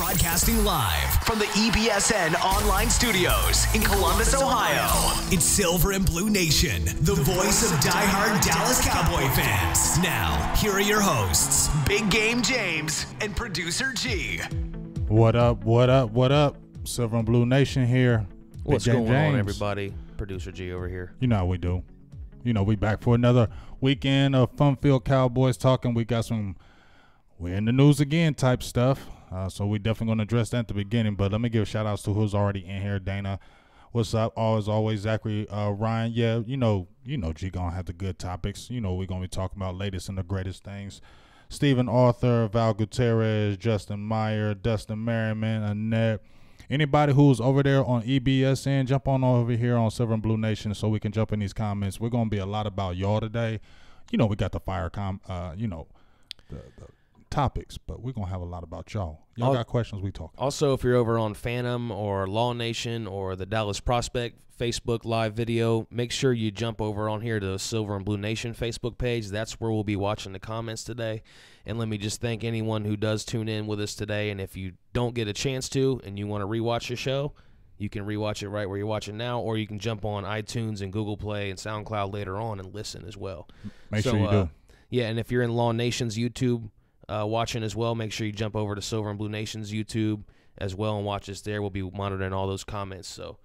Broadcasting live from the EBSN online studios in Columbus, Ohio. It's Silver and Blue Nation, the voice of diehard Dallas Cowboy fans. Now, here are your hosts, Big Game James and Producer G. What up, what up, what up? Silver and Blue Nation here. What's going on, everybody? Producer G over here. You know how we do. You know, we back for another weekend of fun-filled Cowboys talking. We got some we're in the news again type stuff. So we definitely going to address that at the beginning. But let me give shout-outs to who's already in here. Dana, what's up? Always, Zachary, Ryan. Yeah, you know, G going to have the good topics. You know, we're going to be talking about latest and the greatest things. Stephen Arthur, Val Gutierrez, Justin Meyer, Dustin Merriman, Annette. Anybody who's over there on EBSN, jump on over here on Silver and Blue Nation so we can jump in these comments. We're going to be a lot about y'all today. You know, we got the the topics, but we're going to have a lot about y'all. Y'all got questions, we talk. Also, if you're over on Phantom or Law Nation or the Dallas Prospect Facebook live video, make sure you jump over on here to the Silver and Blue Nation Facebook page. That's where we'll be watching the comments today. And let me just thank anyone who does tune in with us today. And if you don't get a chance to and you want to rewatch the show, you can rewatch it right where you're watching now, or you can jump on iTunes and Google Play and SoundCloud later on and listen as well. Make sure you do. Yeah, and if you're in Law Nation's YouTube watching as well, make sure you jump over to Silver and Blue Nation's YouTube as well and watch us there. We'll be monitoring all those comments. So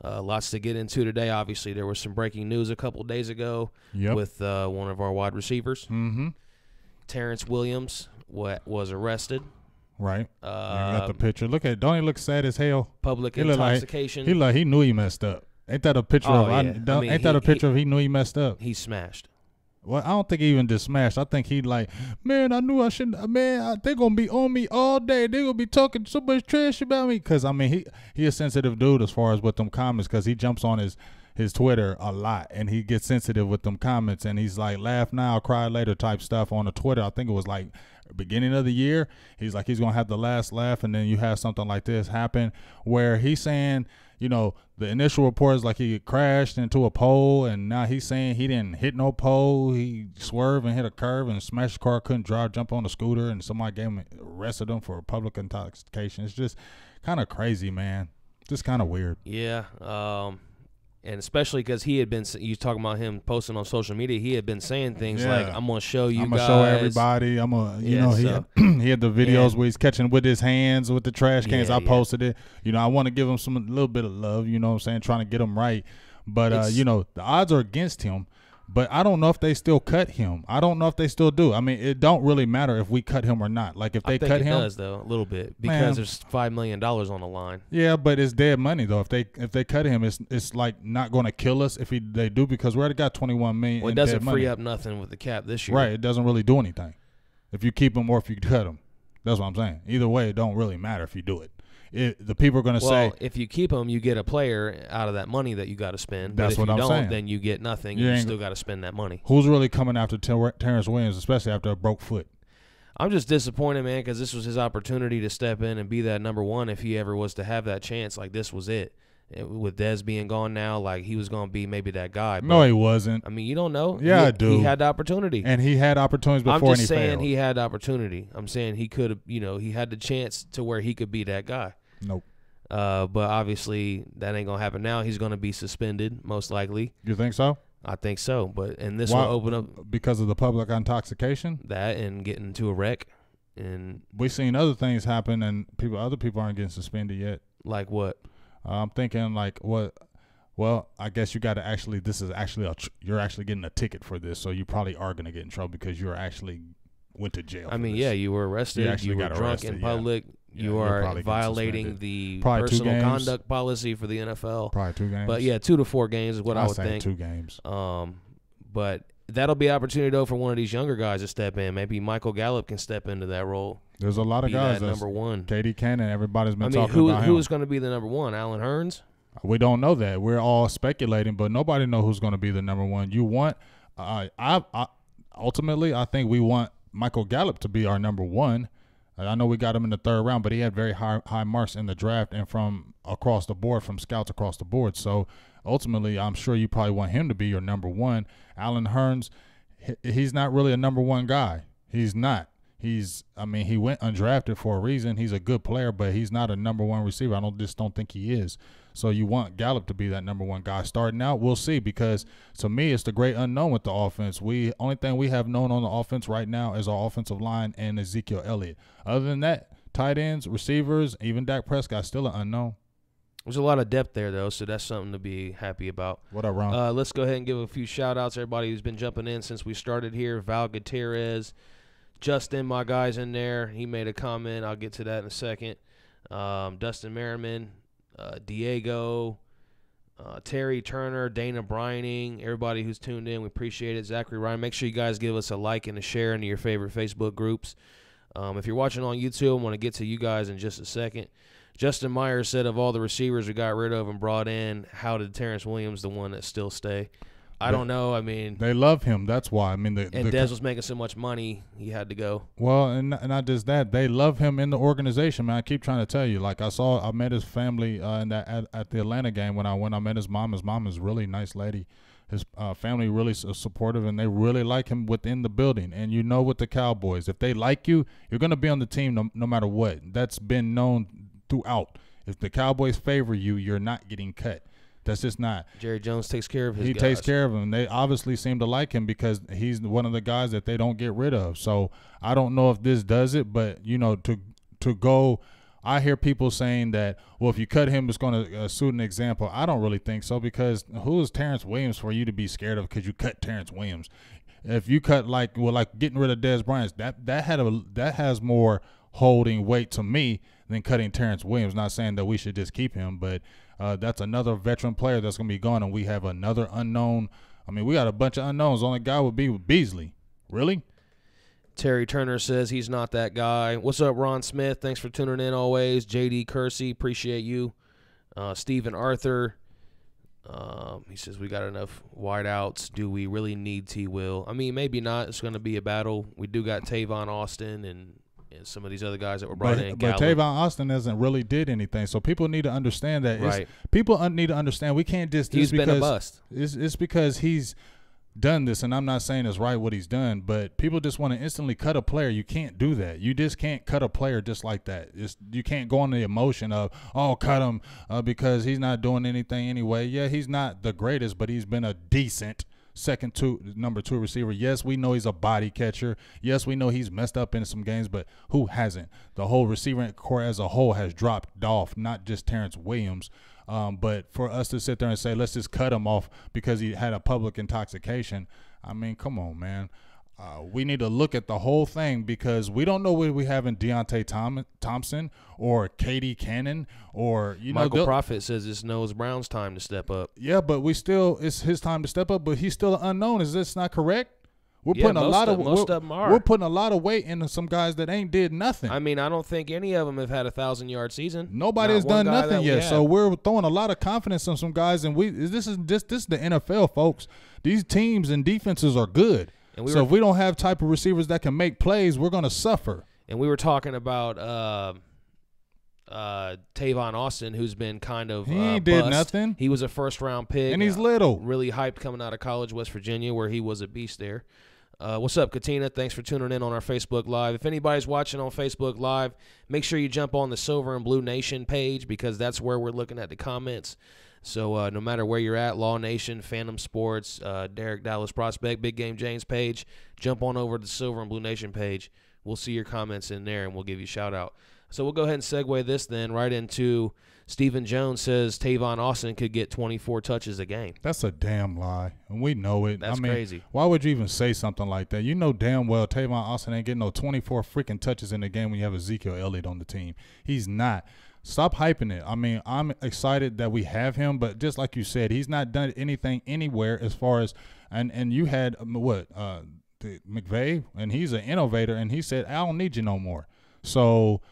lots to get into today. Obviously, there was some breaking news a couple days ago with one of our wide receivers. Mm-hmm. Terrance Williams was arrested. Right. You got the picture. Look at it. Don't he look sad as hell? Public intoxication. He knew he messed up. Ain't that a picture a picture of he knew he messed up? He smashed. Well, I don't think he even did smash. I think he like, man, I knew I shouldn't. Man, they're going to be on me all day. They're going to be talking so much trash about me. Because, I mean, he a sensitive dude as far as with them comments because he jumps on his Twitter a lot. And he gets sensitive with them comments. And he's like, laugh now, cry later type stuff on the Twitter. I think it was like beginning of the year. He's like, he's going to have the last laugh. And then you have something like this happen where he's saying, you know, the initial report is like he crashed into a pole, and now he's saying he didn't hit no pole. He swerved and hit a curve and smashed the car, couldn't drive, jump on a scooter, and somebody arrested him for public intoxication. It's just kind of crazy, man. Just kind of weird. Yeah, and especially because he had been, you talking about him posting on social media, he had been saying things like, I'm going to show you guys. I'm going to show everybody. I'm going to, he had the videos where he's catching with his hands with the trash cans. I posted it. You know, I want to give him a little bit of love, you know what I'm saying, trying to get him right. But, you know, the odds are against him. But I don't know if they still cut him. I don't know if they still do. I mean, it don't really matter if we cut him or not. Like if they cut him, it does though a little bit because there's $5 million on the line. Yeah, but it's dead money though. If they cut him, it's like not going to kill us if they do because we already got $21 million. Well, it doesn't free up nothing with the cap this year. Right, it doesn't really do anything if you keep him or if you cut him. That's what I'm saying. Either way, it don't really matter if you do it. The people are going to say, if you keep him, you get a player out of that money that you got to spend. That's but if what you I'm don't, saying. then you get nothing. You still got to spend that money. Who's really coming after Terrance Williams, especially after a broke foot? I'm just disappointed, man, because this was his opportunity to step in and be that number one if he ever was to have that chance. Like, this was it. With Dez being gone now, like, he was going to be maybe that guy. But, no, he wasn't. I mean, you don't know. Yeah, I do. He had the opportunity. And he had opportunities before and he failed. I'm just saying he had the opportunity. I'm saying he could have, he had the chance to where he could be that guy. Nope. But obviously that ain't gonna happen now. He's gonna be suspended, most likely. You think so? I think so. And this will open up because of the public intoxication. That and getting into a wreck, and we've seen other things happen, and other people aren't getting suspended yet. Like what? I'm thinking like what? Well, I guess you got to actually. This is actually you're actually getting a ticket for this, so you probably are gonna get in trouble because you're actually went to jail. I mean, yeah, you were arrested. You were drunk in public. Yeah, you are violating the personal conduct policy for the NFL. Probably 2 games. But, yeah, 2 to 4 games is what I would think. 2 games. But that'll be an opportunity, though, for one of these younger guys to step in. Maybe Michael Gallup can step into that role. There's a lot of guys. That number one. KD Cannon, everybody's been talking about him. Who's going to be the number one? Allen Hurns? We don't know that. We're all speculating, but nobody knows who's going to be the number one. You want ultimately, I think we want Michael Gallup to be our number one. I know we got him in the 3rd round, but he had very high marks in the draft and from across the board, from scouts across the board. So ultimately, I'm sure you probably want him to be your number one. Allen Hurns, he's not really a number one guy. He's not. he went undrafted for a reason. He's a good player, but he's not a number one receiver. I don't think he is. So you want Gallup to be that number one guy. Starting out, we'll see, because to me, it's the great unknown with the offense. Only thing we have known on the offense right now is our offensive line and Ezekiel Elliott. Other than that, tight ends, receivers, even Dak Prescott, still an unknown. There's a lot of depth there, though, so that's something to be happy about. What up, Ron? Let's go ahead and give a few shout-outs. Everybody who's been jumping in since we started here. Val Gutierrez, Justin, my guy's in there. He made a comment. I'll get to that in a second. Dustin Merriman, Diego, Terry Turner, Dana Brining, everybody who's tuned in. We appreciate it. Zachary Ryan, make sure you guys give us a like and a share into your favorite Facebook groups. If you're watching on YouTube, I want to get to you guys in just a second. Justin Myers said, of all the receivers we got rid of and brought in, how did Terrance Williams the one that still stay? I don't know. I mean, they love him. That's why. I mean, Dez was making so much money, he had to go. Well, and not just that, they love him in the organization, man. I keep trying to tell you. Like I met his family at the Atlanta game when I went. I met his mom. His mom is a really nice lady. His family really supportive, and they really like him within the building. And you know, with the Cowboys, if they like you, you're going to be on the team no matter what. That's been known throughout. If the Cowboys favor you, you're not getting cut. That's just not. Jerry Jones takes care of his guys. He takes care of them. They obviously seem to like him because he's one of the guys that they don't get rid of. So I don't know if this does it, but, you know, to go – I hear people saying that, well, if you cut him, it's going to suit an example. I don't really think so, because who is Terrance Williams for you to be scared of because you cut Terrance Williams? If you cut like getting rid of Dez Bryant, that has more holding weight to me than cutting Terrance Williams. Not saying that we should just keep him, but that's another veteran player that's going to be gone, and we have another unknown. I mean, we got a bunch of unknowns. The only guy would be Beasley. Really? Terry Turner says he's not that guy. What's up, Ron Smith? Thanks for tuning in always. J.D. Kersey, appreciate you. Stephen Arthur, he says we got enough wideouts. Do we really need T. Will? I mean, maybe not. It's going to be a battle. We do got Tavon Austin and some of these other guys that were brought in. But Tavon Austin hasn't really did anything, so people need to understand that. Right. People need to understand we can't just. He's been a bust. It's because he's done this, and I'm not saying it's right what he's done, but people just want to instantly cut a player. You can't do that. You just can't cut a player just like that. You can't go on the emotion of, oh, cut him because he's not doing anything anyway. Yeah, he's not the greatest, but he's been a decent number two receiver. Yes, we know he's a body catcher. Yes, we know he's messed up in some games, but who hasn't? The whole receiving core as a whole has dropped off, not just Terrance Williams. But for us to sit there and say, let's just cut him off because he had a public intoxication, I mean, come on, man. We need to look at the whole thing, because we don't know what we have in Deontay Thompson or Katie Cannon or, Michael Prophet says it's Noah Brown's time to step up. Yeah, but it's his time to step up, but he's still an unknown. Is this not correct? We're putting most of them are. We're putting a lot of weight into some guys that ain't did nothing. I mean, I don't think any of them have had a 1,000-yard season. Nobody has done nothing yet. So we're throwing a lot of confidence on some guys, and this is the NFL, folks. These teams and defenses are good. So if we don't have type of receivers that can make plays, we're going to suffer. And we were talking about Tavon Austin, who's been kind of he ain't did nothing. He was a first-round pick. And he's little. Really hyped coming out of college, West Virginia, where he was a beast there. What's up, Katina? Thanks for tuning in on our Facebook Live. If anybody's watching on Facebook Live, make sure you jump on the Silver and Blue Nation page, because that's where we're looking at the comments. So no matter where you're at, Law Nation, Phantom Sports, Derek Dallas Prospect, Big Game James page, jump on over to the Silver and Blue Nation page. We'll see your comments in there, and we'll give you a shout-out. So we'll go ahead and segue this then right into Stephen Jones says Tavon Austin could get 24 touches a game. That's a damn lie, and we know it. That's crazy. Why would you even say something like that? You know damn well Tavon Austin ain't getting no 24 freaking touches in the game when you have Ezekiel Elliott on the team. He's not. Stop hyping it. I mean, I'm excited that we have him, but just like you said, he's not done anything anywhere as far as and you had McVay, and he's an innovator, and he said, I don't need you no more. So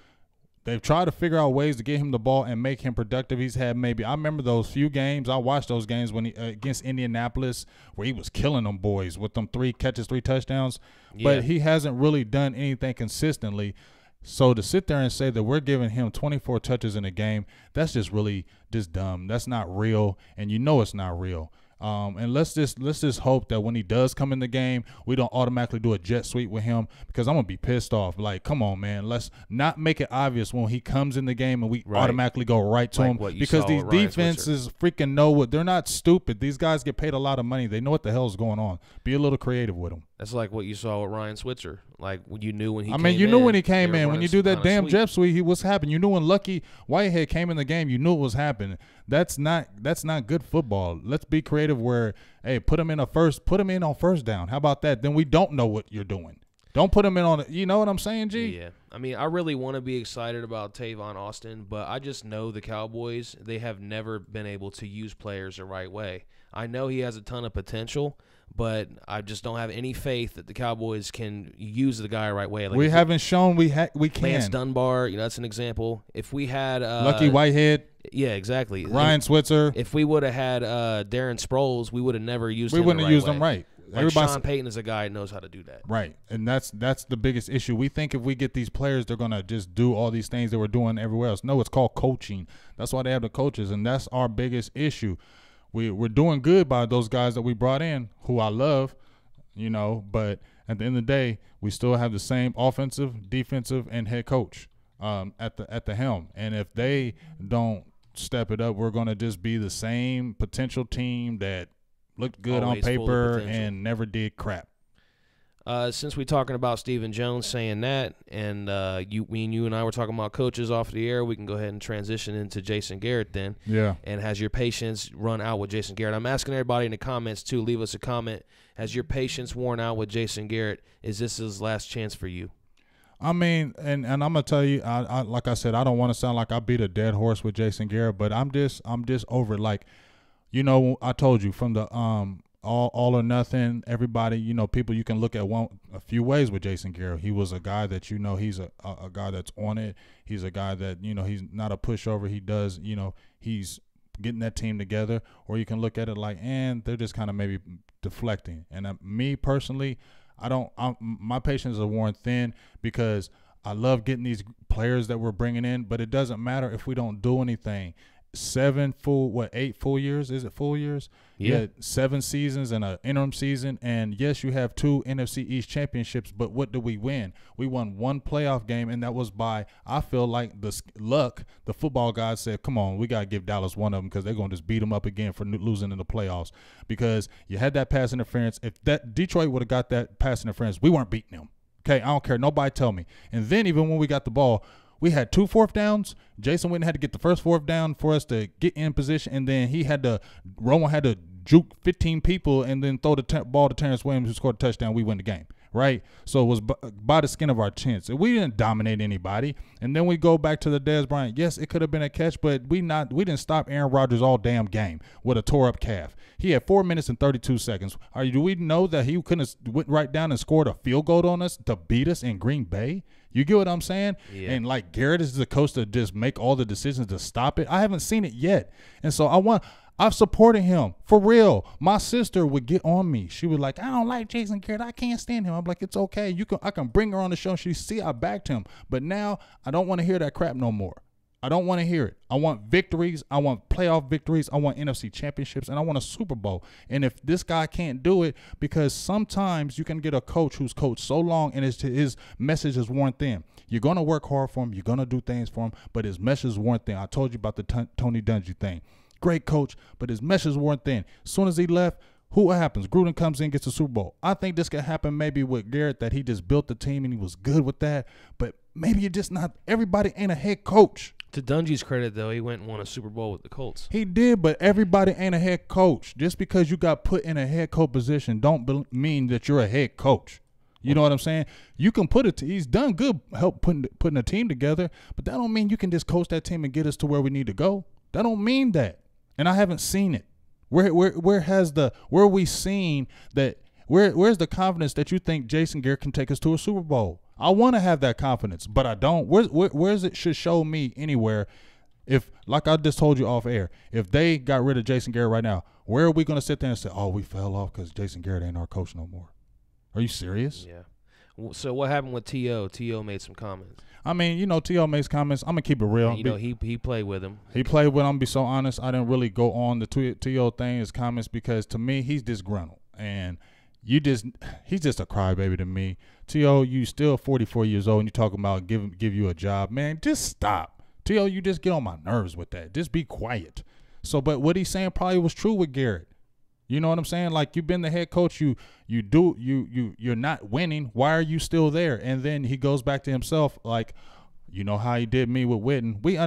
they've tried to figure out ways to get him the ball and make him productive. He's had I remember those few games. I watched those games when he against Indianapolis where he was killing them boys with them 3 catches, 3 touchdowns. Yeah. But he hasn't really done anything consistently. So to sit there and say that we're giving him 24 touches in a game, that's just really just dumb. That's not real, and you know it's not real. And let's just hope that when he does come in the game, we don't automatically do a jet sweep with him, because I'm gonna be pissed off. Like, come on, man, let's not make it obvious when he comes in the game and we automatically go right to him, because these defenses freaking know what they're not stupid. These guys get paid a lot of money. They know what the hell's going on. Be a little creative with them. That's like what you saw with Ryan Switzer. Like, when you knew when he. You knew when he came in. When you do that damn jet sweep, what's happening? You knew when Lucky Whitehead came in the game. You knew what was happening. That's not good football. Let's be creative. Where, hey, put him in on first down. How about that? Then we don't know what you're doing. Don't put him in on. You know what I'm saying, G? Yeah. I mean, I really want to be excited about Tavon Austin, but I just know the Cowboys, they have never been able to use players the right way. I know he has a ton of potential, but I just don't have any faith that the Cowboys can use the guy the right way. Like, we haven't shown we can. Lance Dunbar, that's an example. If we had Lucky Whitehead. Yeah, exactly. Ryan Switzer. If we would have had Darren Sproles, we would have never used him. We wouldn't have used him right. Like, Sean Payton is a guy who knows how to do that. Right, and that's the biggest issue. We think if we get these players, they're going to just do all these things that we're doing everywhere else. No, it's called coaching. That's why they have the coaches, and that's our biggest issue. We're doing good by those guys that we brought in, who I love, but at the end of the day, we still have the same offensive, defensive, and head coach at the helm. And if they don't step it up, we're going to just be the same potential team that looked good on paper and never did crap. Since we're talking about Stephen Jones saying that, and you and I were talking about coaches off the air, we can go ahead and transition into Jason Garrett then. Yeah. And has your patience run out with Jason Garrett? I'm asking everybody in the comments too. Leave us a comment. Has your patience worn out with Jason Garrett? Is this his last chance for you? I mean, and I'm gonna tell you, I like I said, I don't want to sound like I beat a dead horse with Jason Garrett, but I'm just over it. Like, I told you from the all or nothing, everybody, people, you can look at a few ways with Jason Garrett. He was a guy that he's a guy that's on it. He's a guy that he's not a pushover. He does, he's getting that team together. Or you can look at it like, and they're just kind of maybe deflecting. And me personally, my patience is worn thin, because I love getting these players that we're bringing in, but it doesn't matter if we don't do anything. 8 full years? Is it full years? Yeah. 7 seasons and an interim season. And yes, you have 2 NFC East championships, but what did we win? We won 1 playoff game, and that was by, I feel like, the luck. The football guys said, come on, we got to give Dallas one of them, because they're going to just beat them up again for losing in the playoffs, because you had that pass interference. If that Detroit would have got that pass interference, we weren't beating them. Okay, I don't care. Nobody tell me. And then even when we got the ball, we had 2 fourth downs. Jason Witten had to get the first 4th down for us to get in position, and then Romo had to juke 15 people and then throw the ball to Terrance Williams, who scored a touchdown. We win the game, right? So it was by the skin of our chin. We didn't dominate anybody. And then we go back to the Dez Bryant. Yes, it could have been a catch, but we didn't stop Aaron Rodgers all damn game with a tore-up calf. He had 4 minutes and 32 seconds. Do we know that he couldn't have went right down and scored a field goal on us to beat us in Green Bay? You get what I'm saying? Yeah. And like, Garrett is the coach to just make all the decisions to stop it. I haven't seen it yet. And so I've supported him for real. My sister would get on me. She would like, I don't like Jason Garrett. I can't stand him. I'm like, it's okay. I can bring her on the show and she see I backed him. But now I don't want to hear that crap no more. I don't want to hear it. I want victories. I want playoff victories. I want NFC championships, and I want a Super Bowl. And if this guy can't do it, because sometimes you can get a coach who's coached so long and his message is worn thin. You're going to work hard for him. You're going to do things for him, but his message is worn thin. I told you about the Tony Dungy thing. Great coach, but his message is worn thin. As soon as he left, what happens? Gruden comes in, gets a Super Bowl. I think this could happen maybe with Garrett, that he just built the team and he was good with that, but maybe you're just not – everybody ain't a head coach. To Dungy's credit, though, he went and won a Super Bowl with the Colts. He did, but everybody ain't a head coach. Just because you got put in a head coach position don't mean that you're a head coach. You know what I'm saying? You can put it – he's done good help putting a team together, but that don't mean you can just coach that team and get us to where we need to go. That don't mean that. And I haven't seen it. Where's the confidence that you think Jason Garrett can take us to a Super Bowl? I want to have that confidence, but I don't. Where's it should show me anywhere? If, like I just told you off air, if they got rid of Jason Garrett right now, where are we going to sit there and say, oh, we fell off because Jason Garrett ain't our coach no more? Are you serious? Yeah. So what happened with T.O.? T.O. made some comments. I mean, T.O. makes comments. I'm going to keep it real. And, he played with him. He played with him. To be so honest, I didn't really go on the T.O. thing, his comments, because to me, he's disgruntled. And he's just a crybaby to me. T.O., you still 44 years old and you talking about give you a job. Man, just stop. T.O., you just get on my nerves with that. Just be quiet. So, but what he's saying probably was true with Garrett. You know what I'm saying? Like, you've been the head coach, you're not winning. Why are you still there? And then he goes back to himself, like, you know how he did me with Witten. We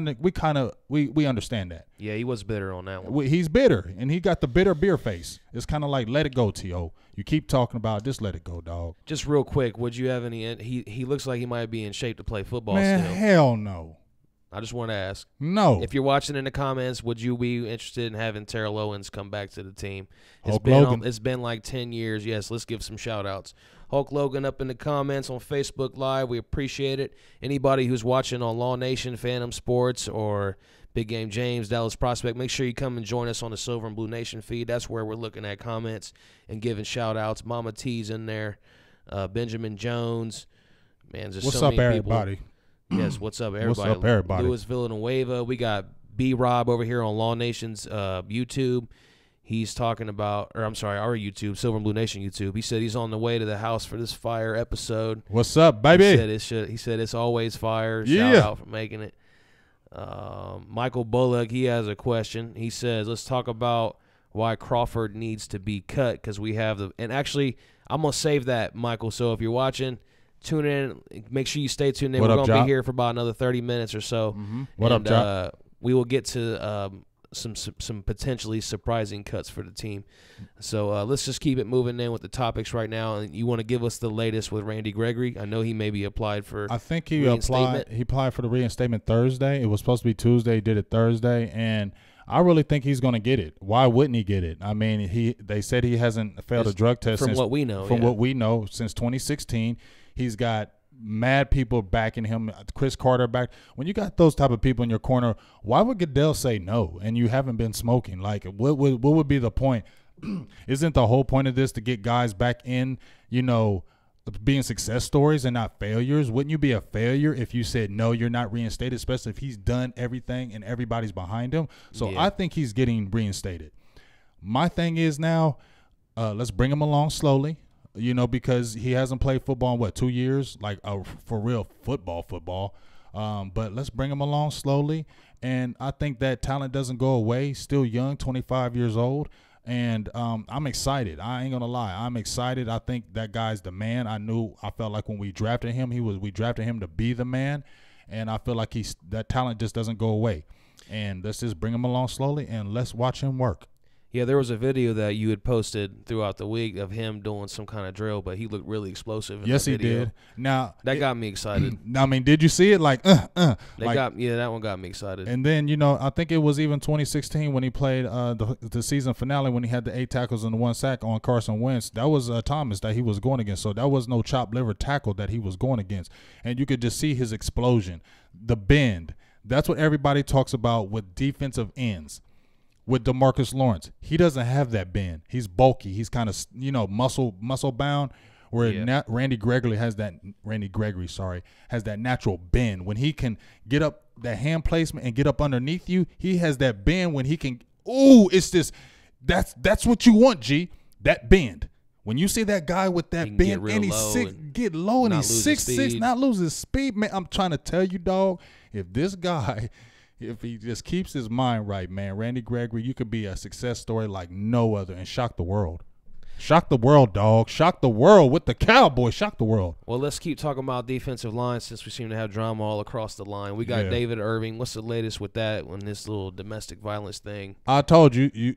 understand that. Yeah, he was bitter on that one. He's bitter, and he got the bitter beer face. It's kind of like, let it go, T.O. You keep talking about it, just let it go, dog. Just real quick, would you have any? He looks like he might be in shape to play football. Man, still. Hell no. I just want to ask. No. If you're watching in the comments, would you be interested in having Terrell Owens come back to the team? It's been like 10 years. Yes, let's give some shout-outs. Hulk Logan up in the comments on Facebook Live. We appreciate it. Anybody who's watching on Law Nation, Phantom Sports, or Big Game James, Dallas Prospect, make sure you come and join us on the Silver and Blue Nation feed. That's where we're looking at comments and giving shout-outs. Mama T's in there. Benjamin Jones. Man, just what's so up, many everybody? People. Yes, what's up, everybody? What's up, everybody? Louis Villanueva. We got B-Rob over here on Law Nation's YouTube. He's talking about, our YouTube, Silver and Blue Nation YouTube. He said he's on the way to the house for this fire episode. What's up, baby? He said it's always fire. Yeah. Shout out for making it. Michael Bullock, he has a question. He says, let's talk about why Crawford needs to be cut, because we have and actually, I'm going to save that, Michael. So if you're watching, tune in. Make sure you stay tuned in. We're going to be here for about another 30 minutes or so. Mm-hmm. What up, Jock? We will get to some potentially surprising cuts for the team. So let's just keep it moving in with the topics right now. And you want to give us the latest with Randy Gregory? I know he maybe applied for. I think he applied for the reinstatement Thursday. It was supposed to be Tuesday. He did it Thursday, and I really think he's going to get it. Why wouldn't he get it? I mean, they said he hasn't failed a drug test what we know. What we know since 2016. He's got mad people backing him. Chris Carter back. When you got those type of people in your corner, why would Goodell say no? And you haven't been smoking. Like, what would be the point? Isn't the whole point of this to get guys back in, being success stories and not failures? Wouldn't you be a failure if you said no, you're not reinstated, especially if he's done everything and everybody's behind him? So yeah. I think he's getting reinstated. My thing is now, let's bring him along slowly. Because he hasn't played football in 2 years, like for real football. But let's bring him along slowly. And I think that talent doesn't go away. Still young, 25 years old. And I'm excited. I ain't going to lie. I'm excited. I think that guy's the man. I felt like when we drafted him, we drafted him to be the man. And I feel like that talent just doesn't go away. And let's just bring him along slowly and let's watch him work. Yeah, there was a video that you had posted throughout the week of him doing some kind of drill, but he looked really explosive. Yes, he did. Now that got me excited. I mean, did you see it? That one got me excited. And then I think it was even 2016 when he played the season finale when he had the 8 tackles and the 1 sack on Carson Wentz. That was Thomas that he was going against, so that was no chopped liver tackle that he was going against, and you could just see his explosion, the bend. That's what everybody talks about with defensive ends. With DeMarcus Lawrence, he doesn't have that bend. He's bulky. He's kind of muscle bound. Where Randy Gregory has that natural bend when he can get up that hand placement and get up underneath you. He has that bend when he can. Ooh, it's just that's what you want, G. That bend. When you see that guy with that bend and he's get low and he's 6'6", not lose his speed, man. I'm trying to tell you, dog. If this guy. If he just keeps his mind right, man, Randy Gregory, you could be a success story like no other and shock the world. Shock the world, dog. Shock the world with the Cowboys. Shock the world. Well, let's keep talking about defensive line since we seem to have drama all across the line. We got David Irving. What's the latest with that on this little domestic violence thing? I told you, we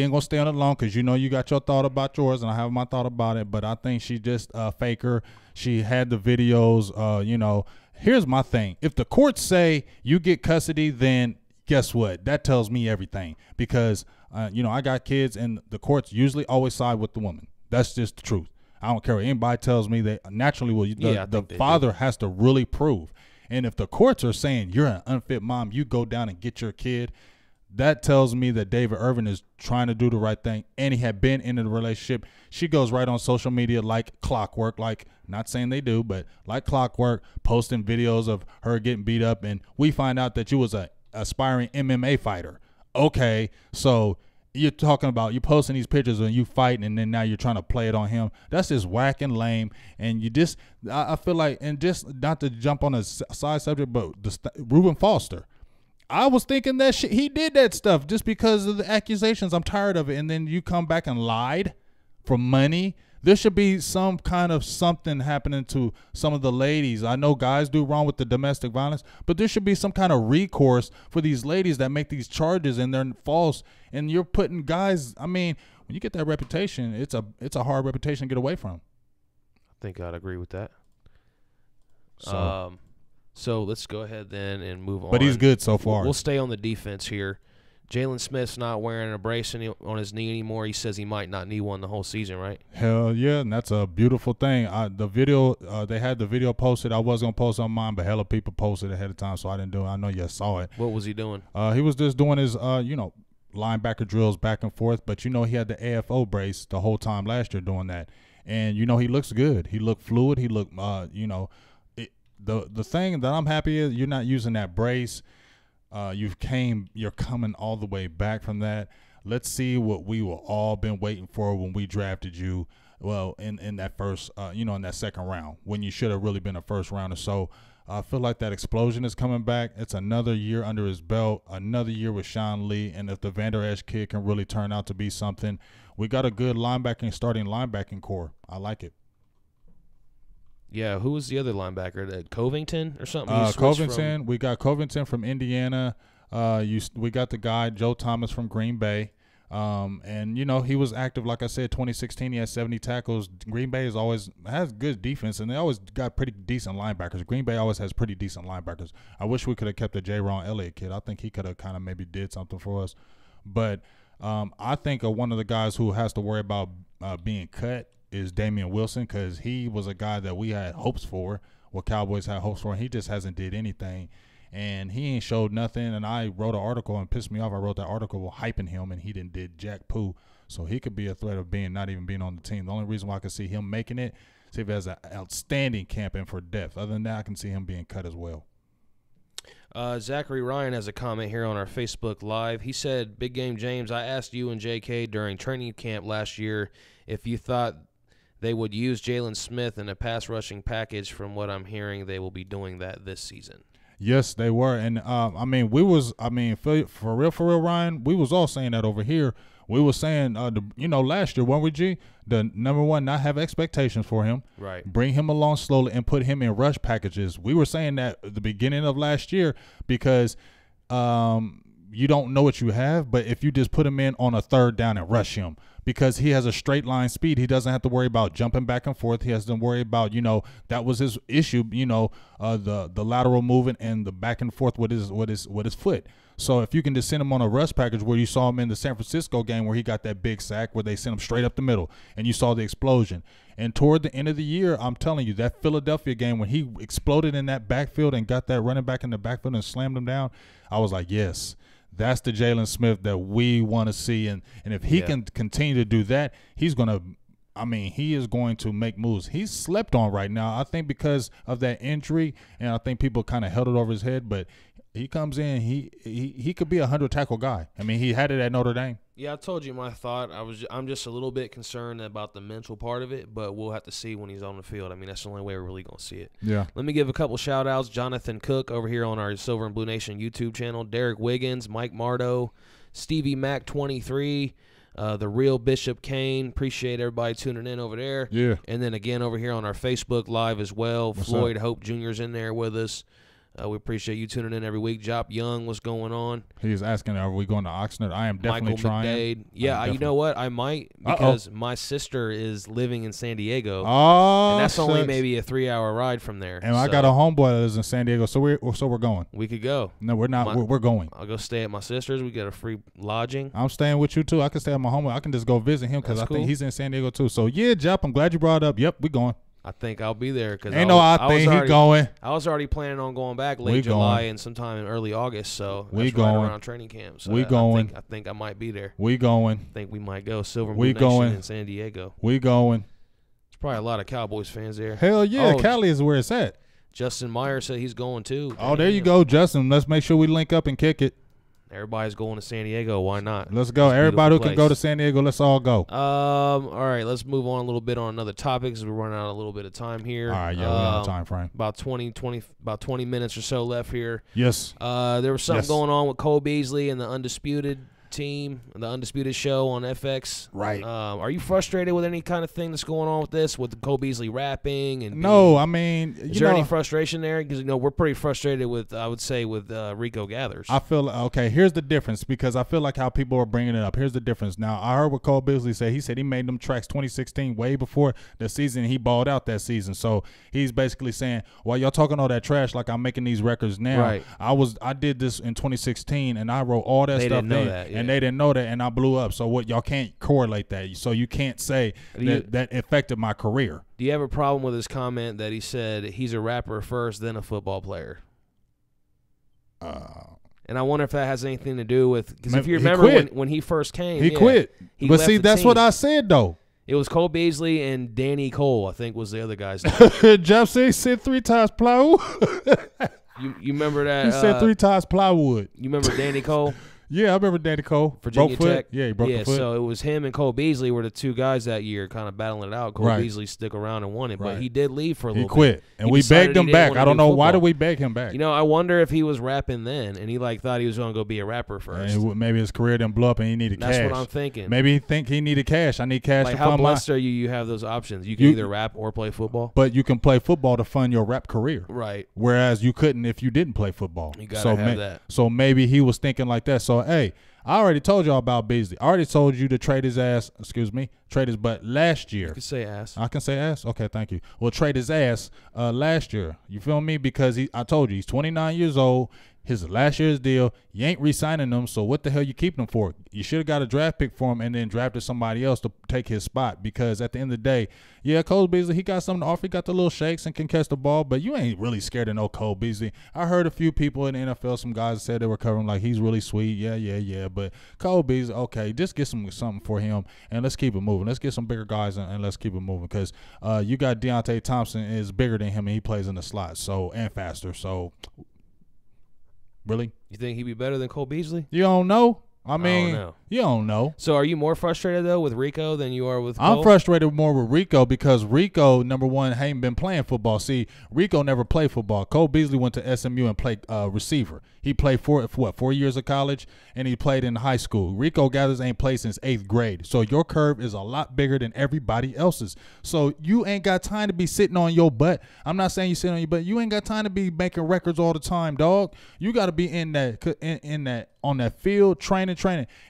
ain't going to stay on it long because you got your thought about yours and I have my thought about it, but I think she just a faker. She had the videos, Here's my thing. If the courts say you get custody, then guess what? That tells me everything because, I got kids and the courts usually always side with the woman. That's just the truth. I don't care what anybody tells me. That naturally, the father has to really prove. And if the courts are saying you're an unfit mom, you go down and get your kid, that tells me that David Irvin is trying to do the right thing, and he had been in a relationship. She goes right on social media like clockwork, like, not saying they do, but like clockwork, posting videos of her getting beat up, and we find out that you was a aspiring MMA fighter. Okay, so you're talking about you posting these pictures and you fighting, and then now you're trying to play it on him. That's just whack and lame. And you just, I feel like, and just not to jump on a side subject, but Reuben Foster. I was thinking that shit, he did that stuff just because of the accusations. I'm tired of it. And then you come back and lied for money. There should be some kind of something happening to some of the ladies. I know guys do wrong with the domestic violence, but there should be some kind of recourse for these ladies that make these charges and they're false. And you're putting guys, I mean, when you get that reputation, it's a hard reputation to get away from. I think I'd agree with that. So, So let's go ahead then and move on. but he's good so far. We'll stay on the defense here. Jalen Smith's not wearing a brace on his knee anymore. He says he might not need one the whole season, right? Hell yeah, and that's a beautiful thing. The video, they had the video posted. I was going to post on mine, but hella people posted ahead of time, so I didn't do it. I know you saw it. What was he doing? He was just doing his, linebacker drills back and forth, but, he had the AFO brace the whole time last year doing that. And, he looks good. He looked fluid. He looked, the thing that I'm happy is you're not using that brace. You're coming all the way back from that. Let's see what we were all been waiting for when we drafted you. Well, in that first, in that second round, when you should have really been a first rounder. So I feel like that explosion is coming back. It's another year under his belt, another year with Sean Lee. And if the Vander Esch kid can really turn out to be something, we got a good starting linebacking core. I like it. Yeah, who was the other linebacker? Covington or something? Covington. We got Covington from Indiana. We got the guy, Joe Thomas from Green Bay. And, he was active, like I said, 2016. He had 70 tackles. Green Bay has good defense, and they always got pretty decent linebackers. Green Bay always has pretty decent linebackers. I wish we could have kept the J-Ron Elliott kid. I think he could have kind of maybe did something for us. But I think one of the guys who has to worry about being cut is Damian Wilson, because he was a guy that we had hopes for, what Cowboys had hopes for, and he just hasn't did anything. And he ain't showed nothing, and I wrote an article, and pissed me off. I wrote that article hyping him, and he didn't did jack poo. So he could be a threat of not even being on the team. The only reason why I could see him making it, see if he has an outstanding camp and for depth. Other than that, I can see him being cut as well. Zachary Ryan has a comment here on our Facebook Live. He said, Big Game James, I asked you and JK during training camp last year if you thought they would use Jalen Smith in a pass rushing package. From what I'm hearing, they will be doing that this season. Yes, they were. And, for real, Ryan, we was all saying that over here. We were saying, last year, weren't we, G? The number one, not have expectations for him. Right. Bring him along slowly and put him in rush packages. We were saying that at the beginning of last year because you don't know what you have, but if you just put him in on a third down and rush him, because he has a straight line speed, he doesn't have to worry about jumping back and forth. He has to worry about, that was his issue, the lateral movement and the back and forth with his foot. So if you can just send him on a rush package where you saw him in the San Francisco game where he got that big sack where they sent him straight up the middle and you saw the explosion. And toward the end of the year, I'm telling you, that Philadelphia game when he exploded in that backfield and got that running back in the backfield and slammed him down, I was like, yes. That's the Jalen Smith that we want to see. And if he can continue to do that, he is going to make moves. He's slept on right now, I think, because of that injury, and I think people kind of held it over his head. But he comes in, he could be a 100-tackle guy. I mean, he had it at Notre Dame. Yeah, I told you my thought. I'm just a little bit concerned about the mental part of it, but we'll have to see when he's on the field. I mean, that's the only way we're really going to see it. Yeah. Let me give a couple shout-outs. Jonathan Cook over here on our Silver and Blue Nation YouTube channel. Derek Wiggins, Mike Mardo, Stevie Mac 23, the real Bishop Kane. Appreciate everybody tuning in over there. Yeah. And then again over here on our Facebook Live as well. What's Floyd up? Hope Jr.'s in there with us. We appreciate you tuning in every week. Jop Young, what's going on? He's asking, are we going to Oxnard? I am definitely Michael trying. McDade. Yeah, you know what? I might because my sister is living in San Diego. Oh, and that's only maybe a 3-hour ride from there. And I got a homeboy that lives in San Diego, so we're going. We could go. No, we're not. We're going. I'll go stay at my sister's. We get a free lodging. I'm staying with you too. I can stay at my homeboy. I can just go visit him because I think he's in San Diego too. So yeah, Jop, I'm glad you brought it up. Yep, we going. I think I'll be there because Ain't no I think he going. I was already planning on going back late July and sometime in early August. So we that's going right around training camp. So we going. I think I might be there. We going. I think we might go. Silver and we Blue going. Nation in San Diego. We going. There's probably a lot of Cowboys fans there. Hell yeah, Cali is where it's at. Justin Meyer said he's going too. Oh, there you go, Justin. Let's make sure we link up and kick it. Everybody's going to San Diego. Why not? Let's go. Everybody who can go to San Diego, let's all go. All right, let's move on a little bit on another topic because we're running out a little bit of time here. All right, yeah, we're on time frame. About 20 minutes or so left here. Yes. There was something going on with Cole Beasley and the Undisputed team, the Undisputed show on FX. Right. Are you frustrated with any kind of thing that's going on with this, with Cole Beasley rapping? And no, I mean, is there any frustration there? Because we're pretty frustrated with, I would say, with Rico Gathers. I feel okay. Here's the difference because I feel like how people are bringing it up. Here's the difference. Now I heard what Cole Beasley said. He said he made them tracks 2016 way before the season. He balled out that season, so he's basically saying, while y'all talking all that trash, like I'm making these records now. Right. I did this in 2016 and I wrote all that stuff didn't know then. that, yeah. And they didn't know that, and I blew up. So what y'all can't correlate that. So you can't say that affected my career. Do you have a problem with his comment that he said he's a rapper first, then a football player? And I wonder if that has anything to do with, because if you remember when he first came, he quit. But see, that's what I said though. It was Cole Beasley and Danny Cole, I think, was the other guy's name. Jeff said 3 times plywood. You remember that? He said 3 times plywood. You remember Danny Cole? Yeah, I remember Danny Cole. Virginia broke Tech. Foot. Yeah, he broke a foot. So it was him and Cole Beasley were the two guys that year kind of battling it out. Cole Beasley stuck around and won it, but he did leave for a little bit. He quit. And we begged him back. I don't know. Why did we beg him back? I wonder if he was rapping then and he thought he was going to go be a rapper first. And maybe his career didn't blow up and he needed cash. That's what I'm thinking. Maybe he think he needed cash. I need cash to fund how blessed are you? You have those options. You can either rap or play football. But you can play football to fund your rap career. Right. Whereas you couldn't if you didn't play football. You got to have that. So maybe he was thinking like that. So, hey, I already told y'all about Beasley. I already told you to trade his ass, trade his butt last year. You can say ass. I can say ass? Okay, thank you. Well, trade his ass last year. You feel me? Because I told you, he's 29 years old. His last year's deal. You ain't re-signing him, so what the hell you keeping him for? You should have got a draft pick for him and then drafted somebody else to take his spot because at the end of the day, yeah, Cole Beasley, he got something to offer. He got the little shakes and can catch the ball, but you ain't really scared of no Cole Beasley. I heard a few people in the NFL, some guys said they were covering like he's really sweet. Yeah. But Cole Beasley, okay, just get something for him and let's keep it moving. Let's get some bigger guys and let's keep it moving because you got Deontay Thompson is bigger than him and he plays in the slot and faster. So really? You think he'd be better than Cole Beasley? You don't know. I don't know. You don't know. So are you more frustrated, though, with Rico than you are with Cole? I'm frustrated more with Rico because Rico, number one, ain't been playing football. See, Rico never played football. Cole Beasley went to SMU and played receiver. He played for 4 years of college, and he played in high school. Rico Gathers ain't played since 8th grade. So your curve is a lot bigger than everybody else's. So you ain't got time to be sitting on your butt. I'm not saying you sit on your butt. You ain't got time to be making records all the time, dog. You got to be in that on that field training.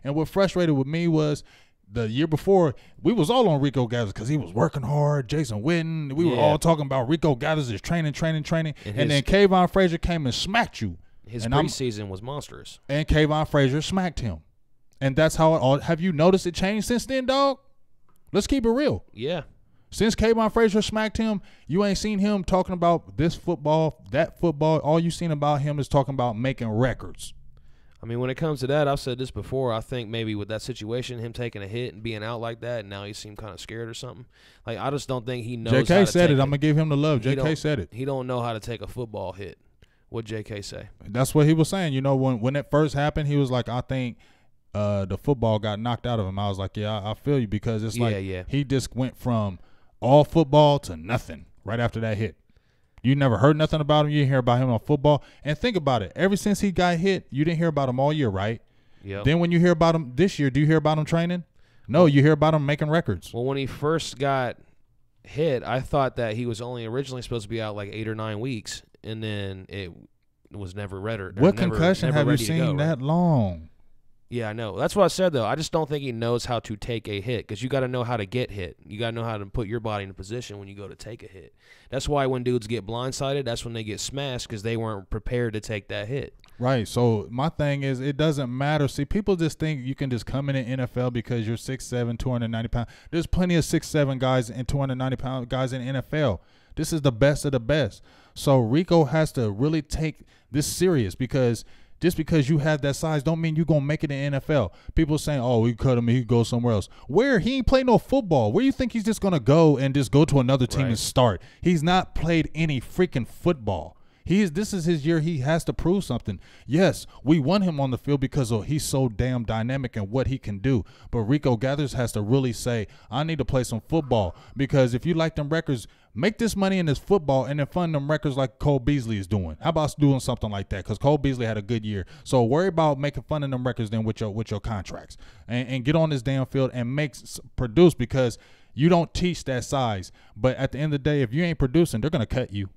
And what frustrated with me was the year before, we was all on Rico Gathers because he was working hard. Jason Witten, we were all talking about Rico Gathers is training. And then Kayvon Frazier came and smacked you. His preseason was monstrous. And Kayvon Frazier smacked him. And that's how it all. Have you noticed it changed since then, dog? Let's keep it real. Yeah. Since Kayvon Frazier smacked him, you ain't seen him talking about this football, that football. All you seen about him is talking about making records. I mean, when it comes to that, I've said this before. I think maybe with that situation, him taking a hit and being out like that, and now he seemed kind of scared or something. Like, I just don't think he knows. JK said it. I'm gonna give him the love. JK said it. He don't know how to take a football hit. What'd JK say? That's what he was saying. You know, when it first happened, he was like, I think the football got knocked out of him. I was like, yeah, I feel you because it's he just went from all football to nothing right after that hit. You never heard nothing about him. You didn't hear about him on football. And think about it. Ever since he got hit, you didn't hear about him all year, right? Yeah. Then when you hear about him this year, do you hear about him training? No, you hear about him making records. Well, when he first got hit, I thought that he was only originally supposed to be out like 8 or 9 weeks, and then it was never ready. What concussion have you seen that long? Yeah, I know. That's what I said, though. I just don't think he knows how to take a hit because you got to know how to get hit. You got to know how to put your body in a position when you go to take a hit. That's why when dudes get blindsided, that's when they get smashed because they weren't prepared to take that hit. Right. So my thing is, it doesn't matter. See, people just think you can just come in the NFL because you're 6'7", 290 pounds. There's plenty of 6'7" guys and 290-pound guys in the NFL. This is the best of the best. So Rico has to really take this serious, because just because you have that size don't mean you're going to make it in the NFL. People saying, oh, we cut him, he could go somewhere else. Where? He ain't played no football. Where you think he's just going to go and just go to another team and start? He's not played any freaking football. This is his year. He has to prove something. Yes, we want him on the field because he's so damn dynamic and what he can do. But Rico Gathers has to really say, I need to play some football, because if you like them records, make this money in this football and then fund them records like Cole Beasley is doing. How about doing something like that? Because Cole Beasley had a good year. So worry about making fun of them records then with your contracts, and get on this damn field and produce, because you don't teach that size. But at the end of the day, if you ain't producing, they're going to cut you.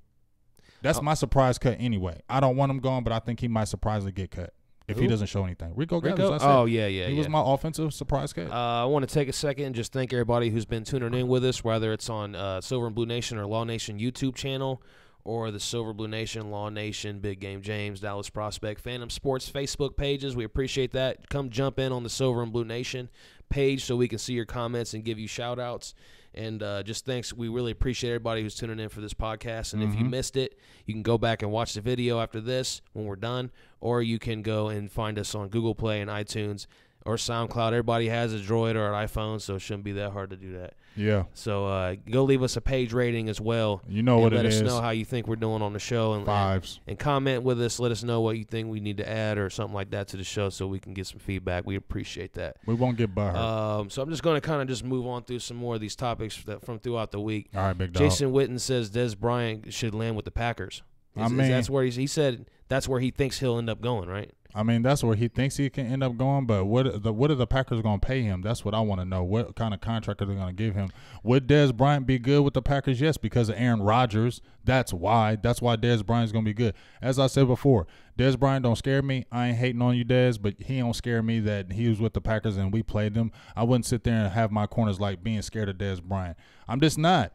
That's my surprise cut anyway. I don't want him gone, but I think he might surprisingly get cut if he doesn't show anything. Rico Gathers, he was my offensive surprise cut. I want to take a second and just thank everybody who's been tuning in with us, whether it's on Silver and Blue Nation or Law Nation YouTube channel, or the Silver Blue Nation, Law Nation, Big Game James, Dallas Prospect, Phantom Sports Facebook pages. We appreciate that. Come jump in on the Silver and Blue Nation page so we can see your comments and give you shout-outs. And just thanks. We really appreciate everybody who's tuning in for this podcast. And if you missed it, you can go back and watch the video after this when we're done, or you can go and find us on Google Play and iTunes or SoundCloud. Everybody has a Droid or an iPhone, so it shouldn't be that hard to do that. Yeah. So go leave us a page rating as well. You know what it is. Let us know how you think we're doing on the show. And 5s. And comment with us. Let us know what you think we need to add or something like that to the show so we can get some feedback. We appreciate that. We won't get butthurt. So I'm just going to kind of just move on through some more of these topics from throughout the week. All right, big dog. Jason Witten says Dez Bryant should land with the Packers. That's where he said that's where he thinks he'll end up going, right? I mean, that's where he thinks he can end up going, but what are the Packers going to pay him? That's what I want to know. What kind of contract are they going to give him? Would Dez Bryant be good with the Packers? Yes, because of Aaron Rodgers. That's why. That's why Dez Bryant's going to be good. As I said before, Dez Bryant don't scare me. I ain't hating on you, Dez, but he don't scare me that he was with the Packers and we played them. I wouldn't sit there and have my corners like being scared of Dez Bryant. I'm just not.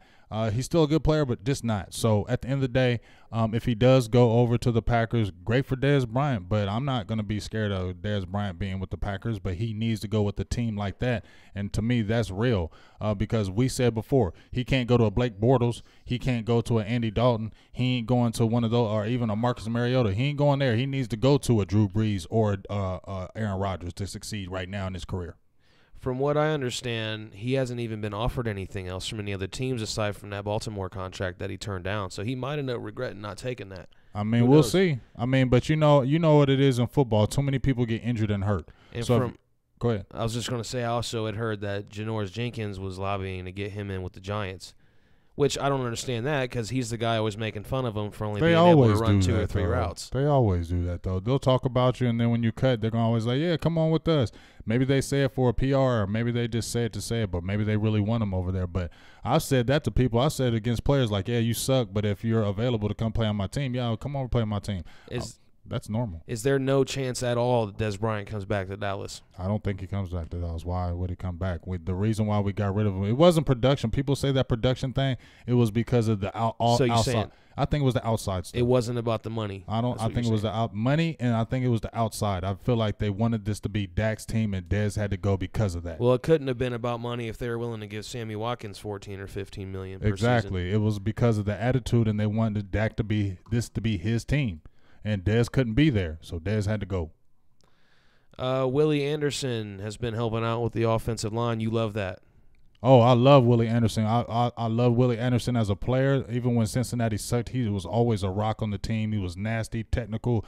He's still a good player, but just not. So at the end of the day, if he does go over to the Packers, great for Dez Bryant. But I'm not going to be scared of Dez Bryant being with the Packers. But he needs to go with a team like that. And to me, that's real, because we said before, he can't go to a Blake Bortles. He can't go to an Andy Dalton. He ain't going to one of those, or even a Marcus Mariota. He ain't going there. He needs to go to a Drew Brees or Aaron Rodgers to succeed right now in his career. From what I understand, he hasn't even been offered anything else from any other teams aside from that Baltimore contract that he turned down. So he might end up regretting not taking that. I mean, we'll see. I mean, but you know what it is in football. Too many people get injured and hurt. And go ahead. I was just going to say, I also had heard that Janoris Jenkins was lobbying to get him in with the Giants, which I don't understand that, because he's the guy always making fun of him for only being able to run 2 or 3 routes. They always do that, though. They'll talk about you, and then when you cut, they're going to always like, yeah, come on with us. Maybe they say it for a PR, or maybe they just say it to say it, but maybe they really want him over there. But I've said that to people. I said it against players like, yeah, you suck, but if you're available to come play on my team, yeah, come on and play on my team. That's normal. Is there no chance at all that Dez Bryant comes back to Dallas? I don't think he comes back to Dallas. Why would he come back? The reason why we got rid of him, it wasn't production. People say that production thing, it was because of the outside. I think it was the outside stuff. It wasn't about the money. I think it was the money, and I think it was the outside. I feel like they wanted this to be Dak's team, and Dez had to go because of that. Well, it couldn't have been about money if they were willing to give Sammy Watkins $14 or $15 million per exactly. season. It was because of the attitude, and they wanted Dak to be his team. And Dez couldn't be there, so Dez had to go. Willie Anderson has been helping out with the offensive line. You love that. Oh, I love Willie Anderson. I love Willie Anderson as a player. Even when Cincinnati sucked, he was always a rock on the team. He was nasty, technical,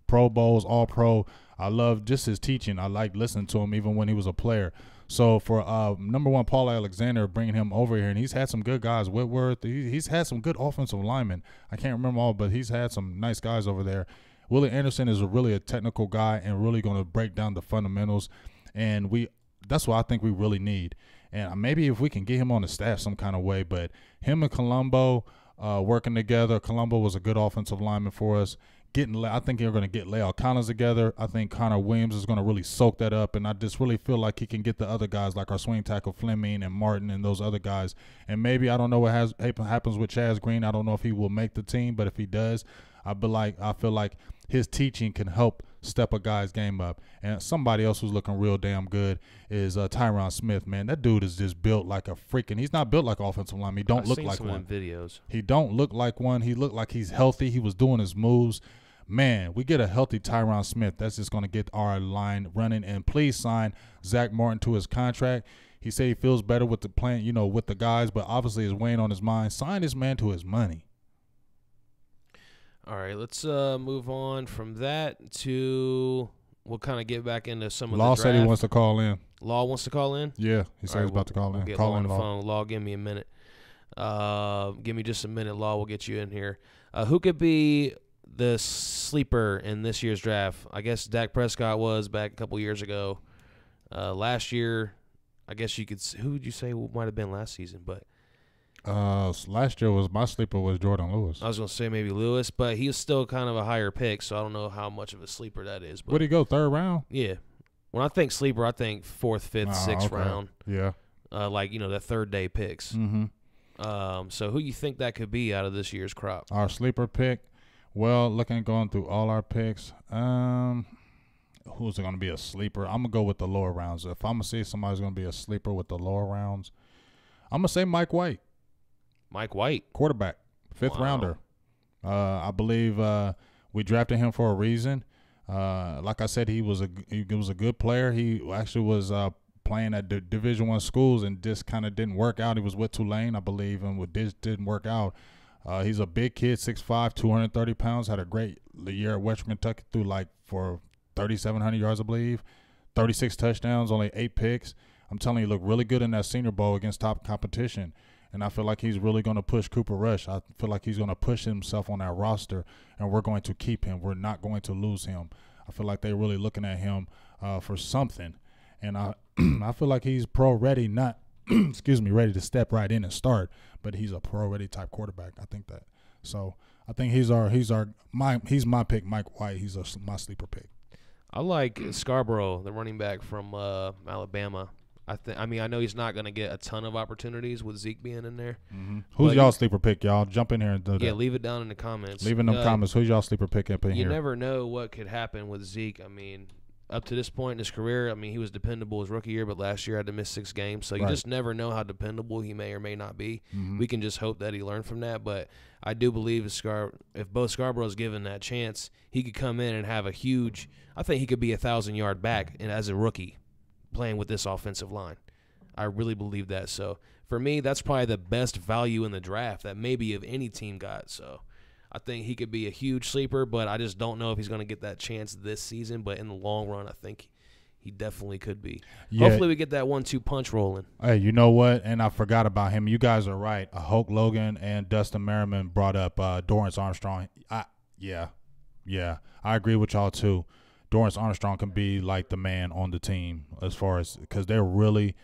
Pro Bowls, All-Pro. I love just his teaching. I like listening to him even when he was a player. So for number one, Paul Alexander, bringing him over here, and he's had some good guys. Whitworth, he's had some good offensive linemen. I can't remember all, but he's had some nice guys over there. Willie Anderson is really a technical guy and really going to break down the fundamentals, and that's what I think we really need. And maybe if we can get him on the staff some kind of way, but him and Colombo working together. Colombo was a good offensive lineman for us. I think they're going to get La'el Collins together. I think Connor Williams is going to really soak that up, and I just really feel like he can get the other guys like our swing tackle Fleming and Martin and those other guys. And maybe I don't know what happens with Chaz Green. I don't know if he will make the team, but if he does, I feel like his teaching can help step a guy's game up. And somebody else who's looking real damn good is Tyron Smith, man. That dude is just built like a freaking – he's not built like an offensive lineman. He don't look like one. I've seen some videos. He don't look like one. He looked like he's healthy. He was doing his moves. Man, we get a healthy Tyron Smith. That's just going to get our line running. And please sign Zach Martin to his contract. He said he feels better with the plan, with the guys, but obviously it's weighing on his mind. Sign this man to his money. All right, let's move on from that to we'll kind of get back into some of Law the draft. said he wants to call in. Law wants to call in? Yeah, he said he's about to call in. Get Call Law on in, the Law. phone. Law, give me a minute. Give me just a minute, Law. We'll get you in here. Who could be the sleeper in this year's draft? I guess Dak Prescott was back a couple years ago. Last year, I guess you could – who would you say might have been last season? But last year my sleeper was Jordan Lewis. I was going to say maybe Lewis, but he was still kind of a higher pick, so I don't know how much of a sleeper that is. But Where'd he go, third round? yeah. When I think sleeper, I think fourth, fifth, sixth round. Yeah. The third day picks. Mm-hmm. So who you think that could be out of this year's crop? Our sleeper pick, well, going through all our picks, who's going to be a sleeper? I'm going to go with the lower rounds. If I'm going to say somebody's going to be a sleeper with the lower rounds, I'm going to say Mike White. Mike White. Quarterback, fifth rounder. I believe we drafted him for a reason. Like I said, he was a good player. He actually was playing at Division I schools and just kind of didn't work out. He was with Tulane, I believe, and this didn't work out. He's a big kid, 6'5", 230 pounds, had a great year at Western Kentucky, threw for 3,700 yards, I believe, 36 touchdowns, only 8 picks. I'm telling you, he looked really good in that Senior Bowl against top competition. And I feel like he's really going to push Cooper Rush. I feel like he's going to push himself on that roster, and we're going to keep him. We're not going to lose him. I feel like they're really looking at him for something. And I feel like he's pro-ready, not ready to step right in and start, but he's a pro-ready type quarterback. I think that. So I think he's my pick, Mike White. He's my sleeper pick. I like Scarborough, the running back from Alabama. I know he's not going to get a ton of opportunities with Zeke being in there. Mm-hmm. Who's y'all sleeper pick, y'all? Jump in here and do that. Yeah, leave it down in the comments. Leave in them comments. Who's y'all sleeper pick up in here? You never know what could happen with Zeke. I mean, up to this point in his career, he was dependable his rookie year, but last year had to miss 6 games. So you just never know how dependable he may or may not be. Mm-hmm. We can just hope that he learned from that. But I do believe if both Scarborough's given that chance, he could come in and have a huge – I think he could be 1,000-yard back and as a rookie playing with this offensive line. I really believe that. So, for me, that's probably the best value in the draft that maybe of any team got. So, I think he could be a huge sleeper, but I just don't know if he's going to get that chance this season. But in the long run, I think he definitely could be. Yeah. Hopefully we get that 1-2 punch rolling. Hey, you know what? And I forgot about him. You guys are right. Hulk Logan and Dustin Merriman brought up Dorrance Armstrong. Yeah, I agree with y'all too. Dorrance Armstrong can be like the man on the team as far as because they're really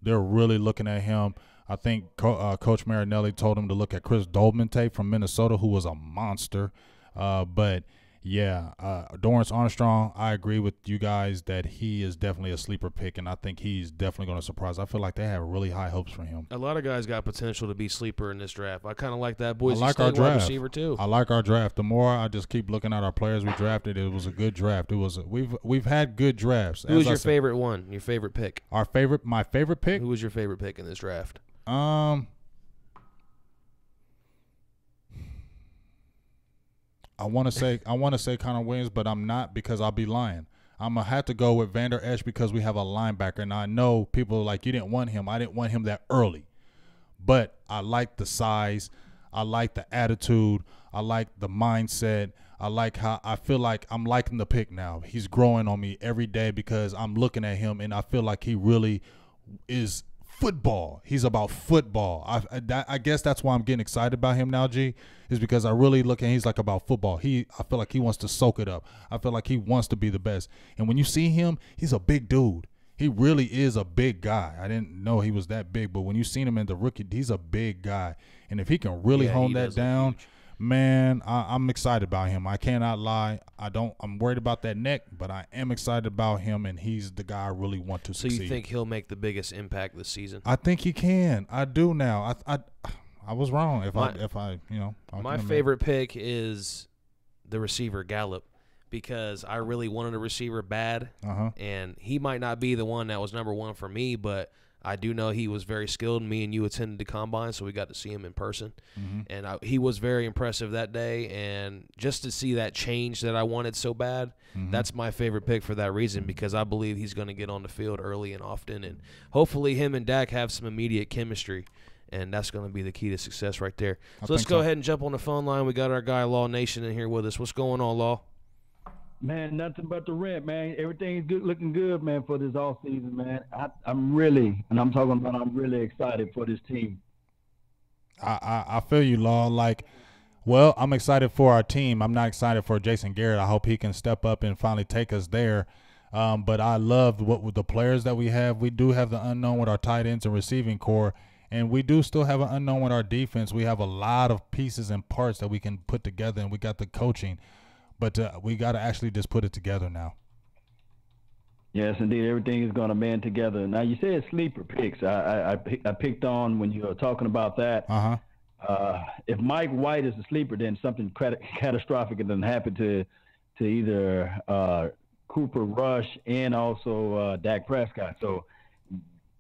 looking at him. I think Coach Marinelli told him to look at Chris Dolman tape from Minnesota, who was a monster. But, yeah, Dorrance Armstrong, I agree with you guys that he is definitely a sleeper pick, and I think he's definitely going to surprise. I feel like they have really high hopes for him. A lot of guys got potential to be sleeper in this draft. I kind of like that Boise State wide receiver too. I like our draft. The more I just keep looking at our players we drafted, it was a good draft. We've had good drafts. Who was your favorite one? Your favorite pick? My favorite pick? Who was your favorite pick in this draft? I want to say Connor Williams, but I'm not because I'll be lying. I'm going to have to go with Vander Esch because we have a linebacker, and I know people are like, you didn't want him. I didn't want him that early. But I like the size. I like the attitude. I like the mindset. I like how I feel like I'm liking the pick now. He's growing on me every day because I'm looking at him, and I feel like he really is football. He's about football. I guess that's why I'm getting excited about him now, G, is because I really look at he's like about football. I feel like he wants to soak it up. I feel like he wants to be the best. And when you see him, he's a big dude. He really is a big guy. I didn't know he was that big, but when you seen him in the rookie, he's a big guy. And if he can really hone that down, man, I'm excited about him. I cannot lie. I'm worried about that neck, but I am excited about him, and he's the guy I really want to succeed. So you think he'll make the biggest impact this season? I think he can. I do now. I was wrong. My favorite pick is the receiver Gallup, because I really wanted a receiver bad, and he might not be the one that was number one for me, but I do know he was very skilled. Me and you attended the combine, so we got to see him in person, and he was very impressive that day. And just to see that change that I wanted so bad, that's my favorite pick for that reason, because I believe he's going to get on the field early and often, and hopefully him and Dak have some immediate chemistry, and that's going to be the key to success right there. So let's go ahead and jump on the phone line. We got our guy Law Nation in here with us. What's going on, Law? Man, nothing but the rent, man. Everything's good, looking good, man, for this off season, man. I'm really excited for this team. I feel you, Law. Well, I'm excited for our team. I'm not excited for Jason Garrett. I hope he can step up and finally take us there. But I love with the players that we have. We do have the unknown with our tight ends and receiving core, and we do still have an unknown with our defense. We have a lot of pieces and parts that we can put together, and we got the coaching. But we got to actually just put it together now. Yes, indeed. Everything is going to band together. Now, you said sleeper picks. I picked on when you were talking about that. If Mike White is a sleeper, then something catastrophic has happened to either Cooper Rush and also Dak Prescott. So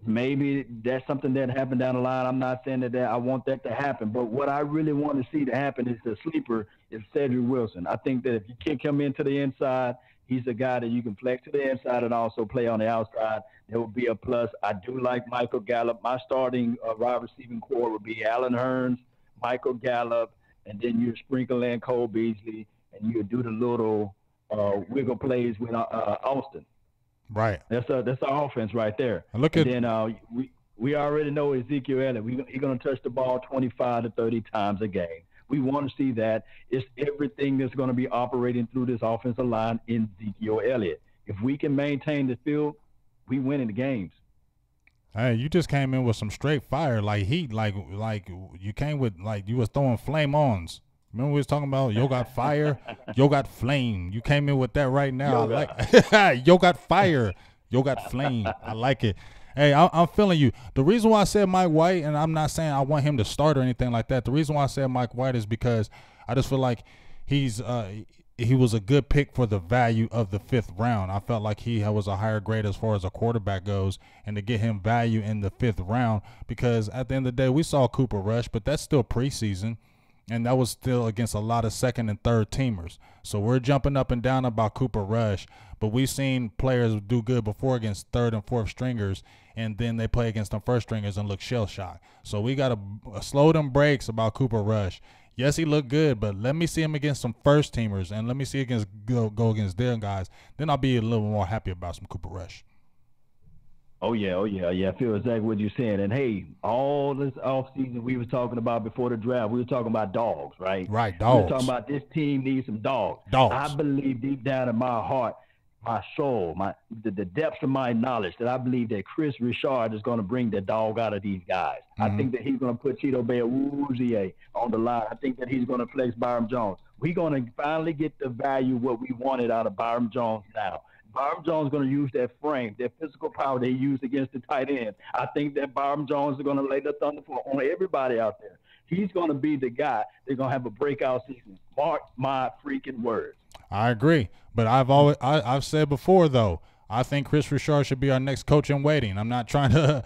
maybe that's something that happened down the line. I'm not saying that I want that to happen, but what I really want to see to happen is the sleeper is Cedric Wilson. I think that if you can come into the inside, he's a guy that you can flex to the inside and also play on the outside. That would be a plus. I do like Michael Gallup. My starting wide receiving core would be Allen Hurns, Michael Gallup, and then you sprinkle in Cole Beasley, and you do the little wiggle plays with Austin. Right. That's our offense right there. Then we already know Ezekiel Elliott. He's going to touch the ball 25 to 30 times a game. We want to see that. It's everything that's going to be operating through this offensive line in Ezekiel Elliott. If we can maintain the field, we win in the games. Hey, you just came in with some straight fire, like heat, like you came with, like you was throwing flame-ons. Remember we was talking about yo got fire, yo got flame. You came in with that right now. I like yo got fire, yo got flame. I like it. Hey, I'm feeling you. The reason why I said Mike White, and I'm not saying I want him to start or anything like that. The reason why I said Mike White is because I just feel like he was a good pick for the value of the 5th round. I felt like he was a higher grade as far as a quarterback goes, and to get him value in the 5th round, because at the end of the day, we saw Cooper Rush, but that's still preseason, and that was still against a lot of 2nd and 3rd teamers. So we're jumping up and down about Cooper Rush, but we've seen players do good before against 3rd and 4th stringers, and then they play against the 1st stringers and look shell-shocked. So we got to slow them brakes about Cooper Rush. Yes, he looked good, but let me see him against some first teamers, and let me see go against them guys. Then I'll be a little more happy about some Cooper Rush. Oh yeah. I feel exactly what you're saying. And hey, all this offseason we were talking about before the draft, we were talking about dogs, right? Right, dogs. We were talking about this team needs some dogs. I believe deep down in my heart, my soul, the depths of my knowledge, that I believe that Chris Richard is going to bring the dog out of these guys. I think that he's going to put Cheeto Bay Awuzie on the line. I think that he's going to flex Byron Jones. We're going to finally get the value what we wanted out of Byron Jones now. Byron Jones is going to use that frame, that physical power that he used against the tight end. I think that Byron Jones is going to lay the thunder on everybody out there. He's going to be the guy that's going to have a breakout season. Mark my freaking words. I agree, but I've said before though, I think Chris Richard should be our next coach in waiting. I'm not trying to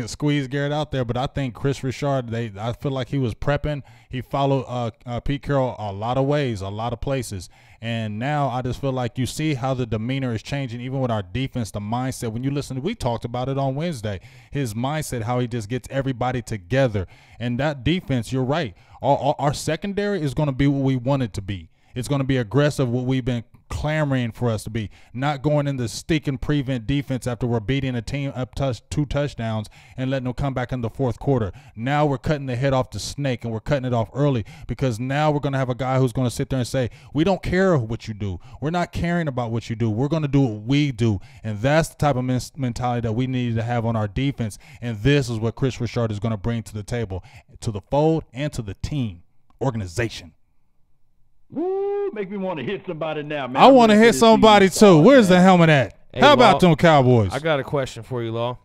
squeeze Garrett out there, but I think Chris Richard, I feel like he was prepping. He followed Pete Carroll a lot of ways, a lot of places. And now I just feel like you see how the demeanor is changing, even with our defense, the mindset. When you listen, we talked about it on Wednesday, his mindset, how he just gets everybody together. And that defense, you're right. Our secondary is going to be what we want it to be. It's going to be aggressive, what we've been clamoring for us to be, not going in the stick and prevent defense after we're beating a team up 2 touchdowns and letting them come back in the 4th quarter. Now we're cutting the head off the snake, and we're cutting it off early, because now we're going to have a guy who's going to sit there and say, we don't care what you do. We're not caring about what you do. We're going to do what we do. And that's the type of mentality that we need to have on our defense. And this is what Chris Richard is going to bring to the table, to the fold, and to the team organization. Woo, make me want to hit somebody now, man. I want to hit somebody too. Where's the helmet at? Hey, How about Law, them Cowboys? I got a question for you, Law.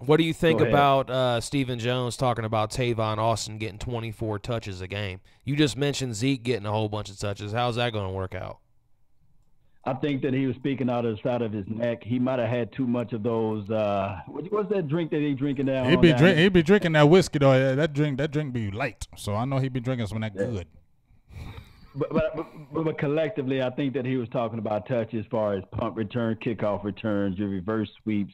What do you think about Stephen Jones talking about Tavon Austin getting 24 touches a game? You just mentioned Zeke getting a whole bunch of touches. How's that going to work out? I think that he was speaking out of the side of his neck. He might have had too much of those. What's that drink that he drinking down? He'd be drinking that whiskey though. That drink be light. So I know he'd be drinking some of that good. But collectively, I think that he was talking about touch as far as punt return, kickoff returns, your reverse sweeps.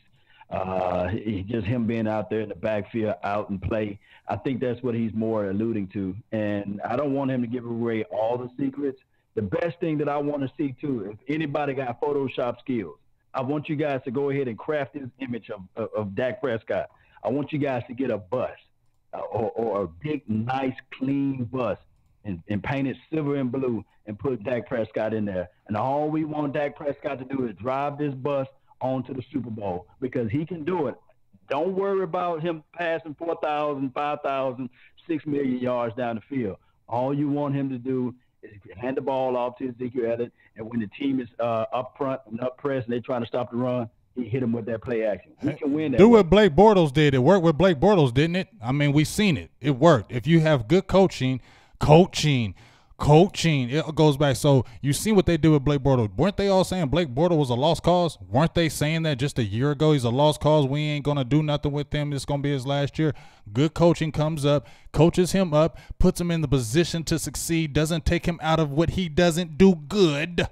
Just him being out there in the backfield, out and play. I think that's what he's more alluding to. And I don't want him to give away all the secrets. The best thing that I want to see, too, if anybody got Photoshop skills, I want you guys to go ahead and craft this image of Dak Prescott. I want you guys to get a bus or a big, nice, clean bus and paint it silver and blue and put Dak Prescott in there. And all we want Dak Prescott to do is drive this bus onto the Super Bowl because he can do it. Don't worry about him passing 4,000, 5,000, 6 million yards down the field. All you want him to do is hand the ball off to Ezekiel Elliott, and when the team is up front and up press and they're trying to stop the run, he hit him with that play action. He can win that. Do what Blake Bortles did. It worked with Blake Bortles, didn't it? I mean, we've seen it. It worked. If you have good coaching, it goes back. So you see what they did with Blake Bortles. Weren't they all saying Blake Bortles was a lost cause? Weren't they saying that just a year ago? He's a lost cause. We ain't going to do nothing with him. It's going to be his last year. Good coaching comes up, coaches him up, puts him in the position to succeed, doesn't take him out of what he doesn't do good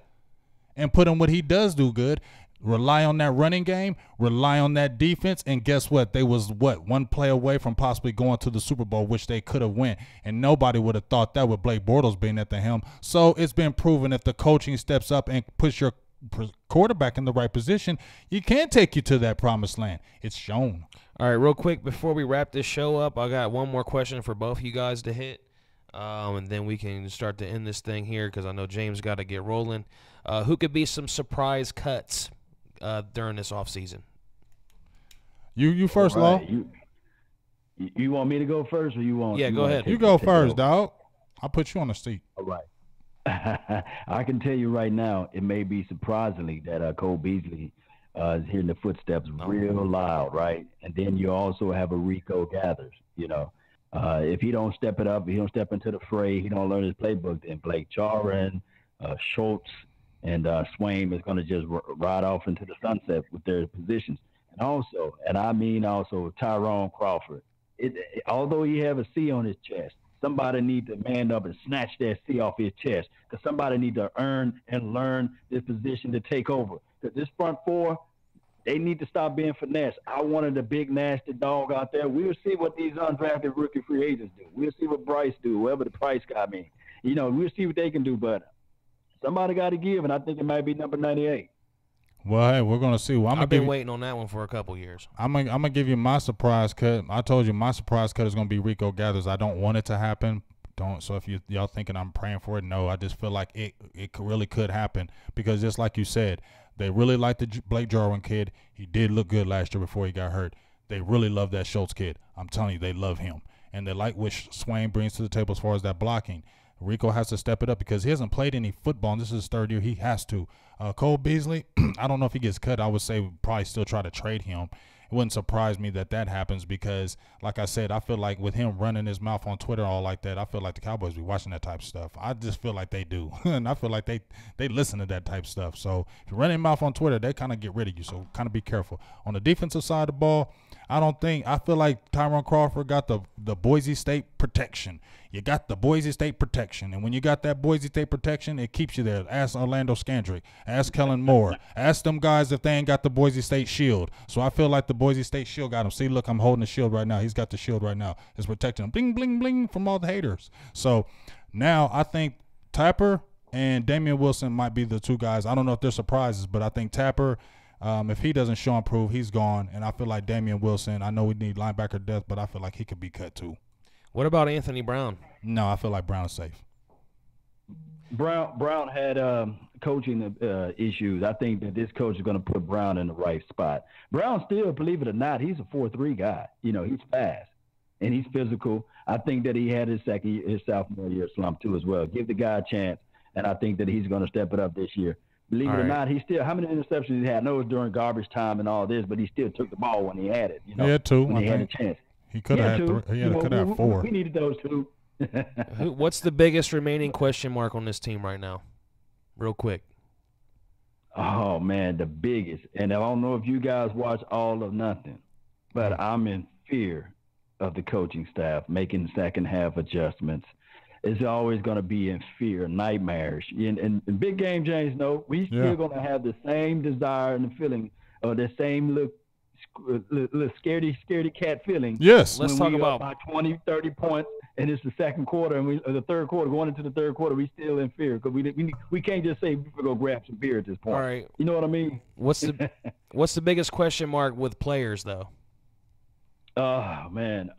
and put him what he does do good. Rely on that running game, rely on that defense, and guess what? They was, one play away from possibly going to the Super Bowl, which they could have went, and nobody would have thought that with Blake Bortles being at the helm. So it's been proven if the coaching steps up and puts your quarterback in the right position, you can take you to that promised land. It's shown. All right, real quick, before we wrap this show up, I got one more question for both you guys to hit, and then we can start to end this thing here because I know James got to get rolling. Who could be some surprise cuts during this offseason? You first, Law. You want me to go first, or you want? Yeah, go ahead. You go first, dog. I'll put you on the seat. All right. I can tell you right now, it may be surprisingly that Cole Beasley is hearing the footsteps real loud, right? And then you also have a Rico Gathers. You know, if he don't step it up, if he don't step into the fray, he don't learn his playbook. Then Blake Jarwin, Schultz, and Swain is going to just ride off into the sunset with their positions. And I mean Tyrone Crawford. Although he have a C on his chest, somebody need to man up and snatch that C off his chest because somebody need to earn and learn this position to take over. Because this front four, they need to stop being finesse. I wanted a big, nasty dog out there. We'll see what these undrafted rookie free agents do. We'll see what Bryce do, whoever the Price guy means. You know, we'll see what they can do, but somebody got to give, and I think it might be number 98. Well, hey, we're gonna see. Well, I've been waiting on that one for a couple years. I'm gonna give you my surprise cut. I told you my surprise cut is gonna be Rico Gathers. I don't want it to happen. So if y'all thinking I'm praying for it, no. I just feel like it really could happen because just like you said, they really like the Blake Jarwin kid. He did look good last year before he got hurt. They really love that Schultz kid. I'm telling you, they love him, and they like what Swain brings to the table as far as that blocking. Rico has to step it up because he hasn't played any football, and this is his third year. He has to. Cole Beasley, I don't know if he gets cut. I would say we'd probably still try to trade him. It wouldn't surprise me that happens because, like I said, I feel like with him running his mouth on Twitter all like that, I feel like the Cowboys be watching that type of stuff. I just feel like they do, and I feel like they listen to that type of stuff. So if you're running your mouth on Twitter, they kind of get rid of you, so kind of be careful. On the defensive side of the ball, I feel like Tyrone Crawford got the Boise State protection. You got the Boise State protection. And when you got that Boise State protection, it keeps you there. Ask Orlando Scandrick. Ask Kellen Moore. Ask them guys if they ain't got the Boise State shield. So I feel like the Boise State shield got him. See, look, I'm holding the shield right now. He's got the shield right now. It's protecting him. Bling, bling, bling from all the haters. So now I think Tapper and Damian Wilson might be the two guys. I don't know if they're surprises, but I think Tapper, if he doesn't show and prove, he's gone. And I feel like Damian Wilson, I know we need linebacker depth, but I feel like he could be cut too. What about Anthony Brown? No, I feel like Brown is safe. Brown had coaching issues. I think that this coach is going to put Brown in the right spot. Brown still, believe it or not, he's a 4.3 guy. You know, he's fast and he's physical. I think that he had his sophomore year slump too as well. Give the guy a chance, and I think that he's going to step it up this year. Believe it or not, he still, how many interceptions he had? I know it was during garbage time and all this, but he still took the ball when he had it. You know, he had 2. when he had a chance. He could have had 3. He could have 4. We needed those 2. What's the biggest remaining question mark on this team right now? Real quick. Oh, man, the biggest. And I don't know if you guys watch All or Nothing, but I'm in fear of the coaching staff making second half adjustments. It's always going to be in fear, nightmares. In big game, James, no, we still going to have the same desire and the feeling, or the same little scaredy cat feeling. Yes. Let's talk about 20, 30 points, and it's the second quarter, and the third quarter, going into the third quarter, we still in fear because we can't just say we're going to grab some beer at this point. All right. You know what I mean? What's the biggest question mark with players, though? Oh, man.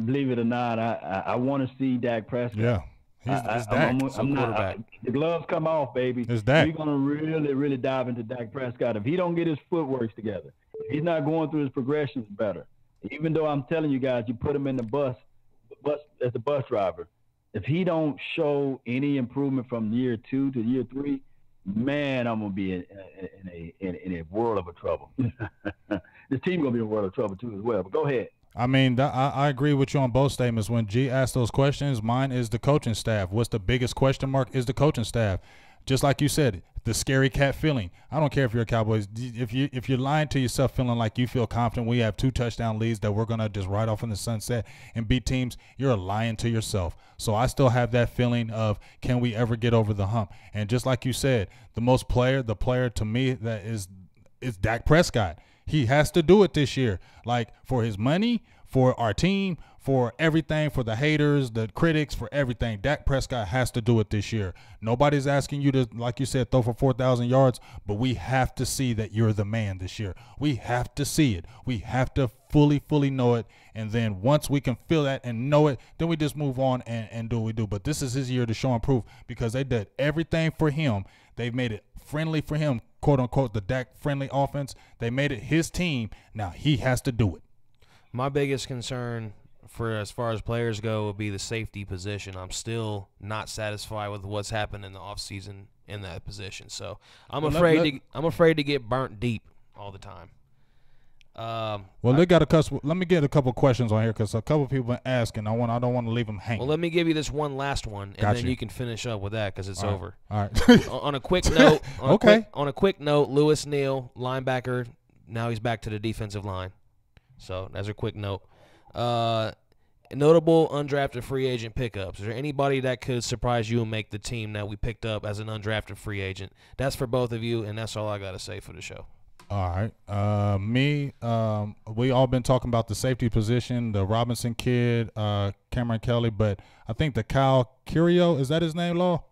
Believe it or not, I want to see Dak Prescott. Yeah. He's Dak. I'm not, the gloves come off, baby. It's Dak. We're going to really, really dive into Dak Prescott. If he don't get his footwork together, if he's not going through his progressions better, even though I'm telling you guys, you put him in the bus as a bus driver, if he don't show any improvement from year 2 to year 3, man, I'm going to be in a world of trouble. This team going to be in a world of trouble, too, as well. But go ahead. I mean, I agree with you on both statements. When G asked those questions, mine is the coaching staff. What's the biggest question mark is the coaching staff. Just like you said, the scary cat feeling. I don't care if you're a Cowboys. If you're lying to yourself, feeling like you feel confident, we have 2 touchdown leads that we're gonna just ride off in the sunset and beat teams, you're lying to yourself. So I still have that feeling of, can we ever get over the hump? And just like you said, the player to me that is Dak Prescott. He has to do it this year, like for his money, for our team, for everything, for the haters, the critics, for everything. Dak Prescott has to do it this year. Nobody's asking you to, like you said, throw for 4,000 yards, but we have to see that you're the man this year. We have to see it. We have to fully know it. And then once we can feel that and know it, then we just move on and do what we do. But this is his year to show and prove because they did everything for him. They've made it friendly for him, quote unquote, the Dak friendly offense. They made it his team. Now he has to do it. My biggest concern for as far as players go would be the safety position. I'm still not satisfied with what's happened in the offseason in that position. So I'm afraid to get burnt deep all the time. They got a couple. Let me get a couple questions on here because a couple people been asking. I don't want to leave them hanging. Well, let me give you this one last one, and then you can finish up with that because it's over. All right. On a quick note. Okay. On a quick note, Lewis Neal, linebacker. Now he's back to the defensive line. So that's a quick note. Notable undrafted free agent pickups. Is there anybody that could surprise you and make the team that we picked up as an undrafted free agent? That's for both of you, and that's all I got to say for the show. All right. We all been talking about the safety position, the Robinson kid, Cameron Kelly, but I think the Kyle Curio, is that his name, Law?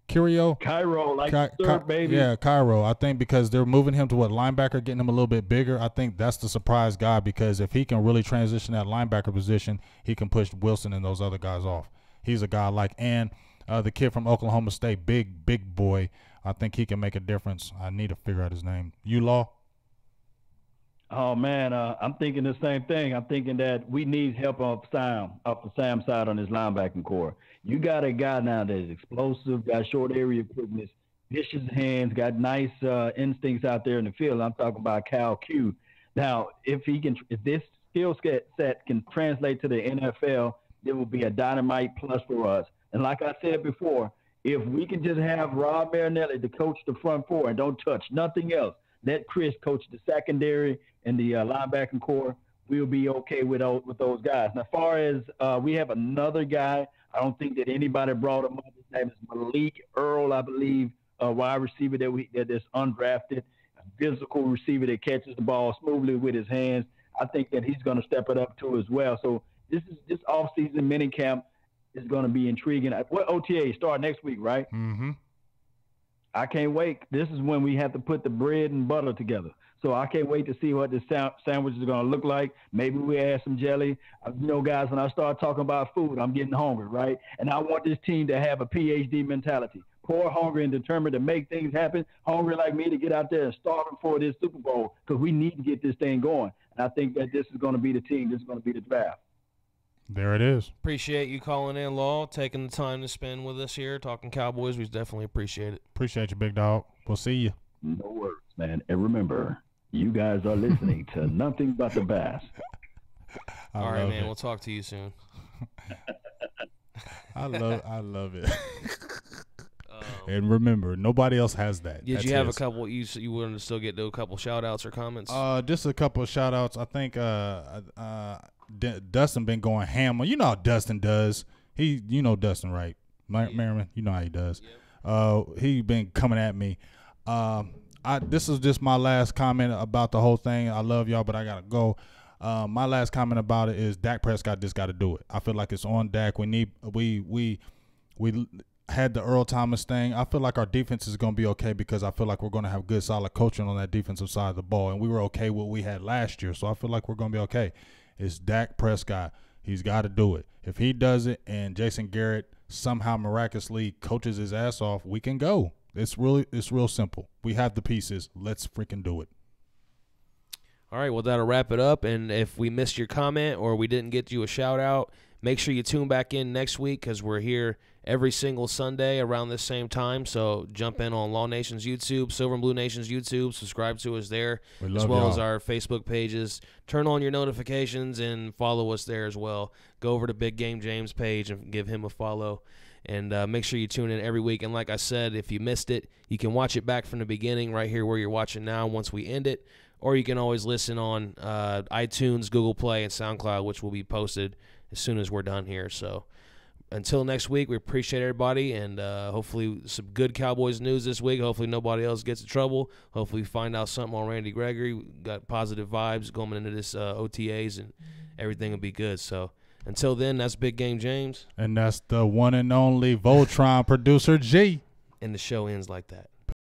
Curio? Cairo, third baby. Yeah, Cairo. I think because they're moving him to linebacker, getting him a little bit bigger. I think that's the surprise guy because if he can really transition that linebacker position, he can push Wilson and those other guys off. He's a guy the kid from Oklahoma State, big boy. I think he can make a difference. I need to figure out his name. You, Law? Oh, man, I'm thinking the same thing. I'm thinking that we need help off the Sam side on his linebacking core. You got a guy now that is explosive, got short area quickness, vicious hands, got nice instincts out there in the field. I'm talking about Cal Q. Now, if this skill set can translate to the NFL, it will be a dynamite plus for us. And like I said before, if we can just have Rob Marinelli to coach the front four and don't touch nothing else, let Chris coach the secondary and the linebacking core, we'll be okay with those guys. Now, as far as we have another guy, I don't think that anybody brought him up. His name is Malik Earl, I believe, a wide receiver that is undrafted, a physical receiver that catches the ball smoothly with his hands. I think that he's going to step it up too as well. So this offseason minicamp is going to be intriguing. What OTA start next week, right? Mm-hmm. I can't wait. This is when we have to put the bread and butter together. So I can't wait to see what this sandwich is going to look like. Maybe we add some jelly. Guys, when I start talking about food, I'm getting hungry, right? And I want this team to have a PhD mentality. Poor, hungry, and determined to make things happen. Hungry like me to get out there and start them for this Super Bowl because we need to get this thing going. And I think that this is going to be the team. This is going to be the draft. There it is. Appreciate you calling in, Law, taking the time to spend with us here, talking Cowboys. We definitely appreciate it. Appreciate you, big dog. We'll see you. No worries, man. And remember, you guys are listening to Nothing But the Bass. All right, man. We'll talk to you soon. I love it. And remember, nobody else has that. Did you have a couple? You wanted to still get to a couple shout outs or comments? Just a couple of shout outs. I think Dustin been going ham. You know how Dustin does. You know Dustin, right? Merriman, you know how he does. Yep. He been coming at me. This is just my last comment about the whole thing. I love y'all, but I gotta go. My last comment about it is Dak Prescott just got to do it. I feel like it's on Dak. We had the Earl Thomas thing. I feel like our defense is going to be okay because I feel like we're going to have good, solid coaching on that defensive side of the ball, and we were okay with what we had last year. So I feel like we're going to be okay. It's Dak Prescott. He's got to do it. If he does it and Jason Garrett somehow miraculously coaches his ass off, we can go. It's real simple. We have the pieces. Let's freaking do it. All right, well, that'll wrap it up. And if we missed your comment or we didn't get you a shout-out, make sure you tune back in next week because we're here every single Sunday around this same time. So jump in on Law Nation's YouTube, Silver and Blue Nation's YouTube. Subscribe to us there, as well as our Facebook pages. Turn on your notifications and follow us there as well. Go over to Big Game James' page and give him a follow. And make sure you tune in every week. And like I said, if you missed it, you can watch it back from the beginning right here where you're watching now once we end it. Or you can always listen on iTunes, Google Play, and SoundCloud, which will be posted as soon as we're done here. So until next week, we appreciate everybody, and hopefully some good Cowboys news this week. Hopefully nobody else gets in trouble. Hopefully we find out something on Randy Gregory. We got positive vibes going into this OTAs, and everything will be good. So until then, that's Big Game James. And that's the one and only Voltron producer G. And the show ends like that.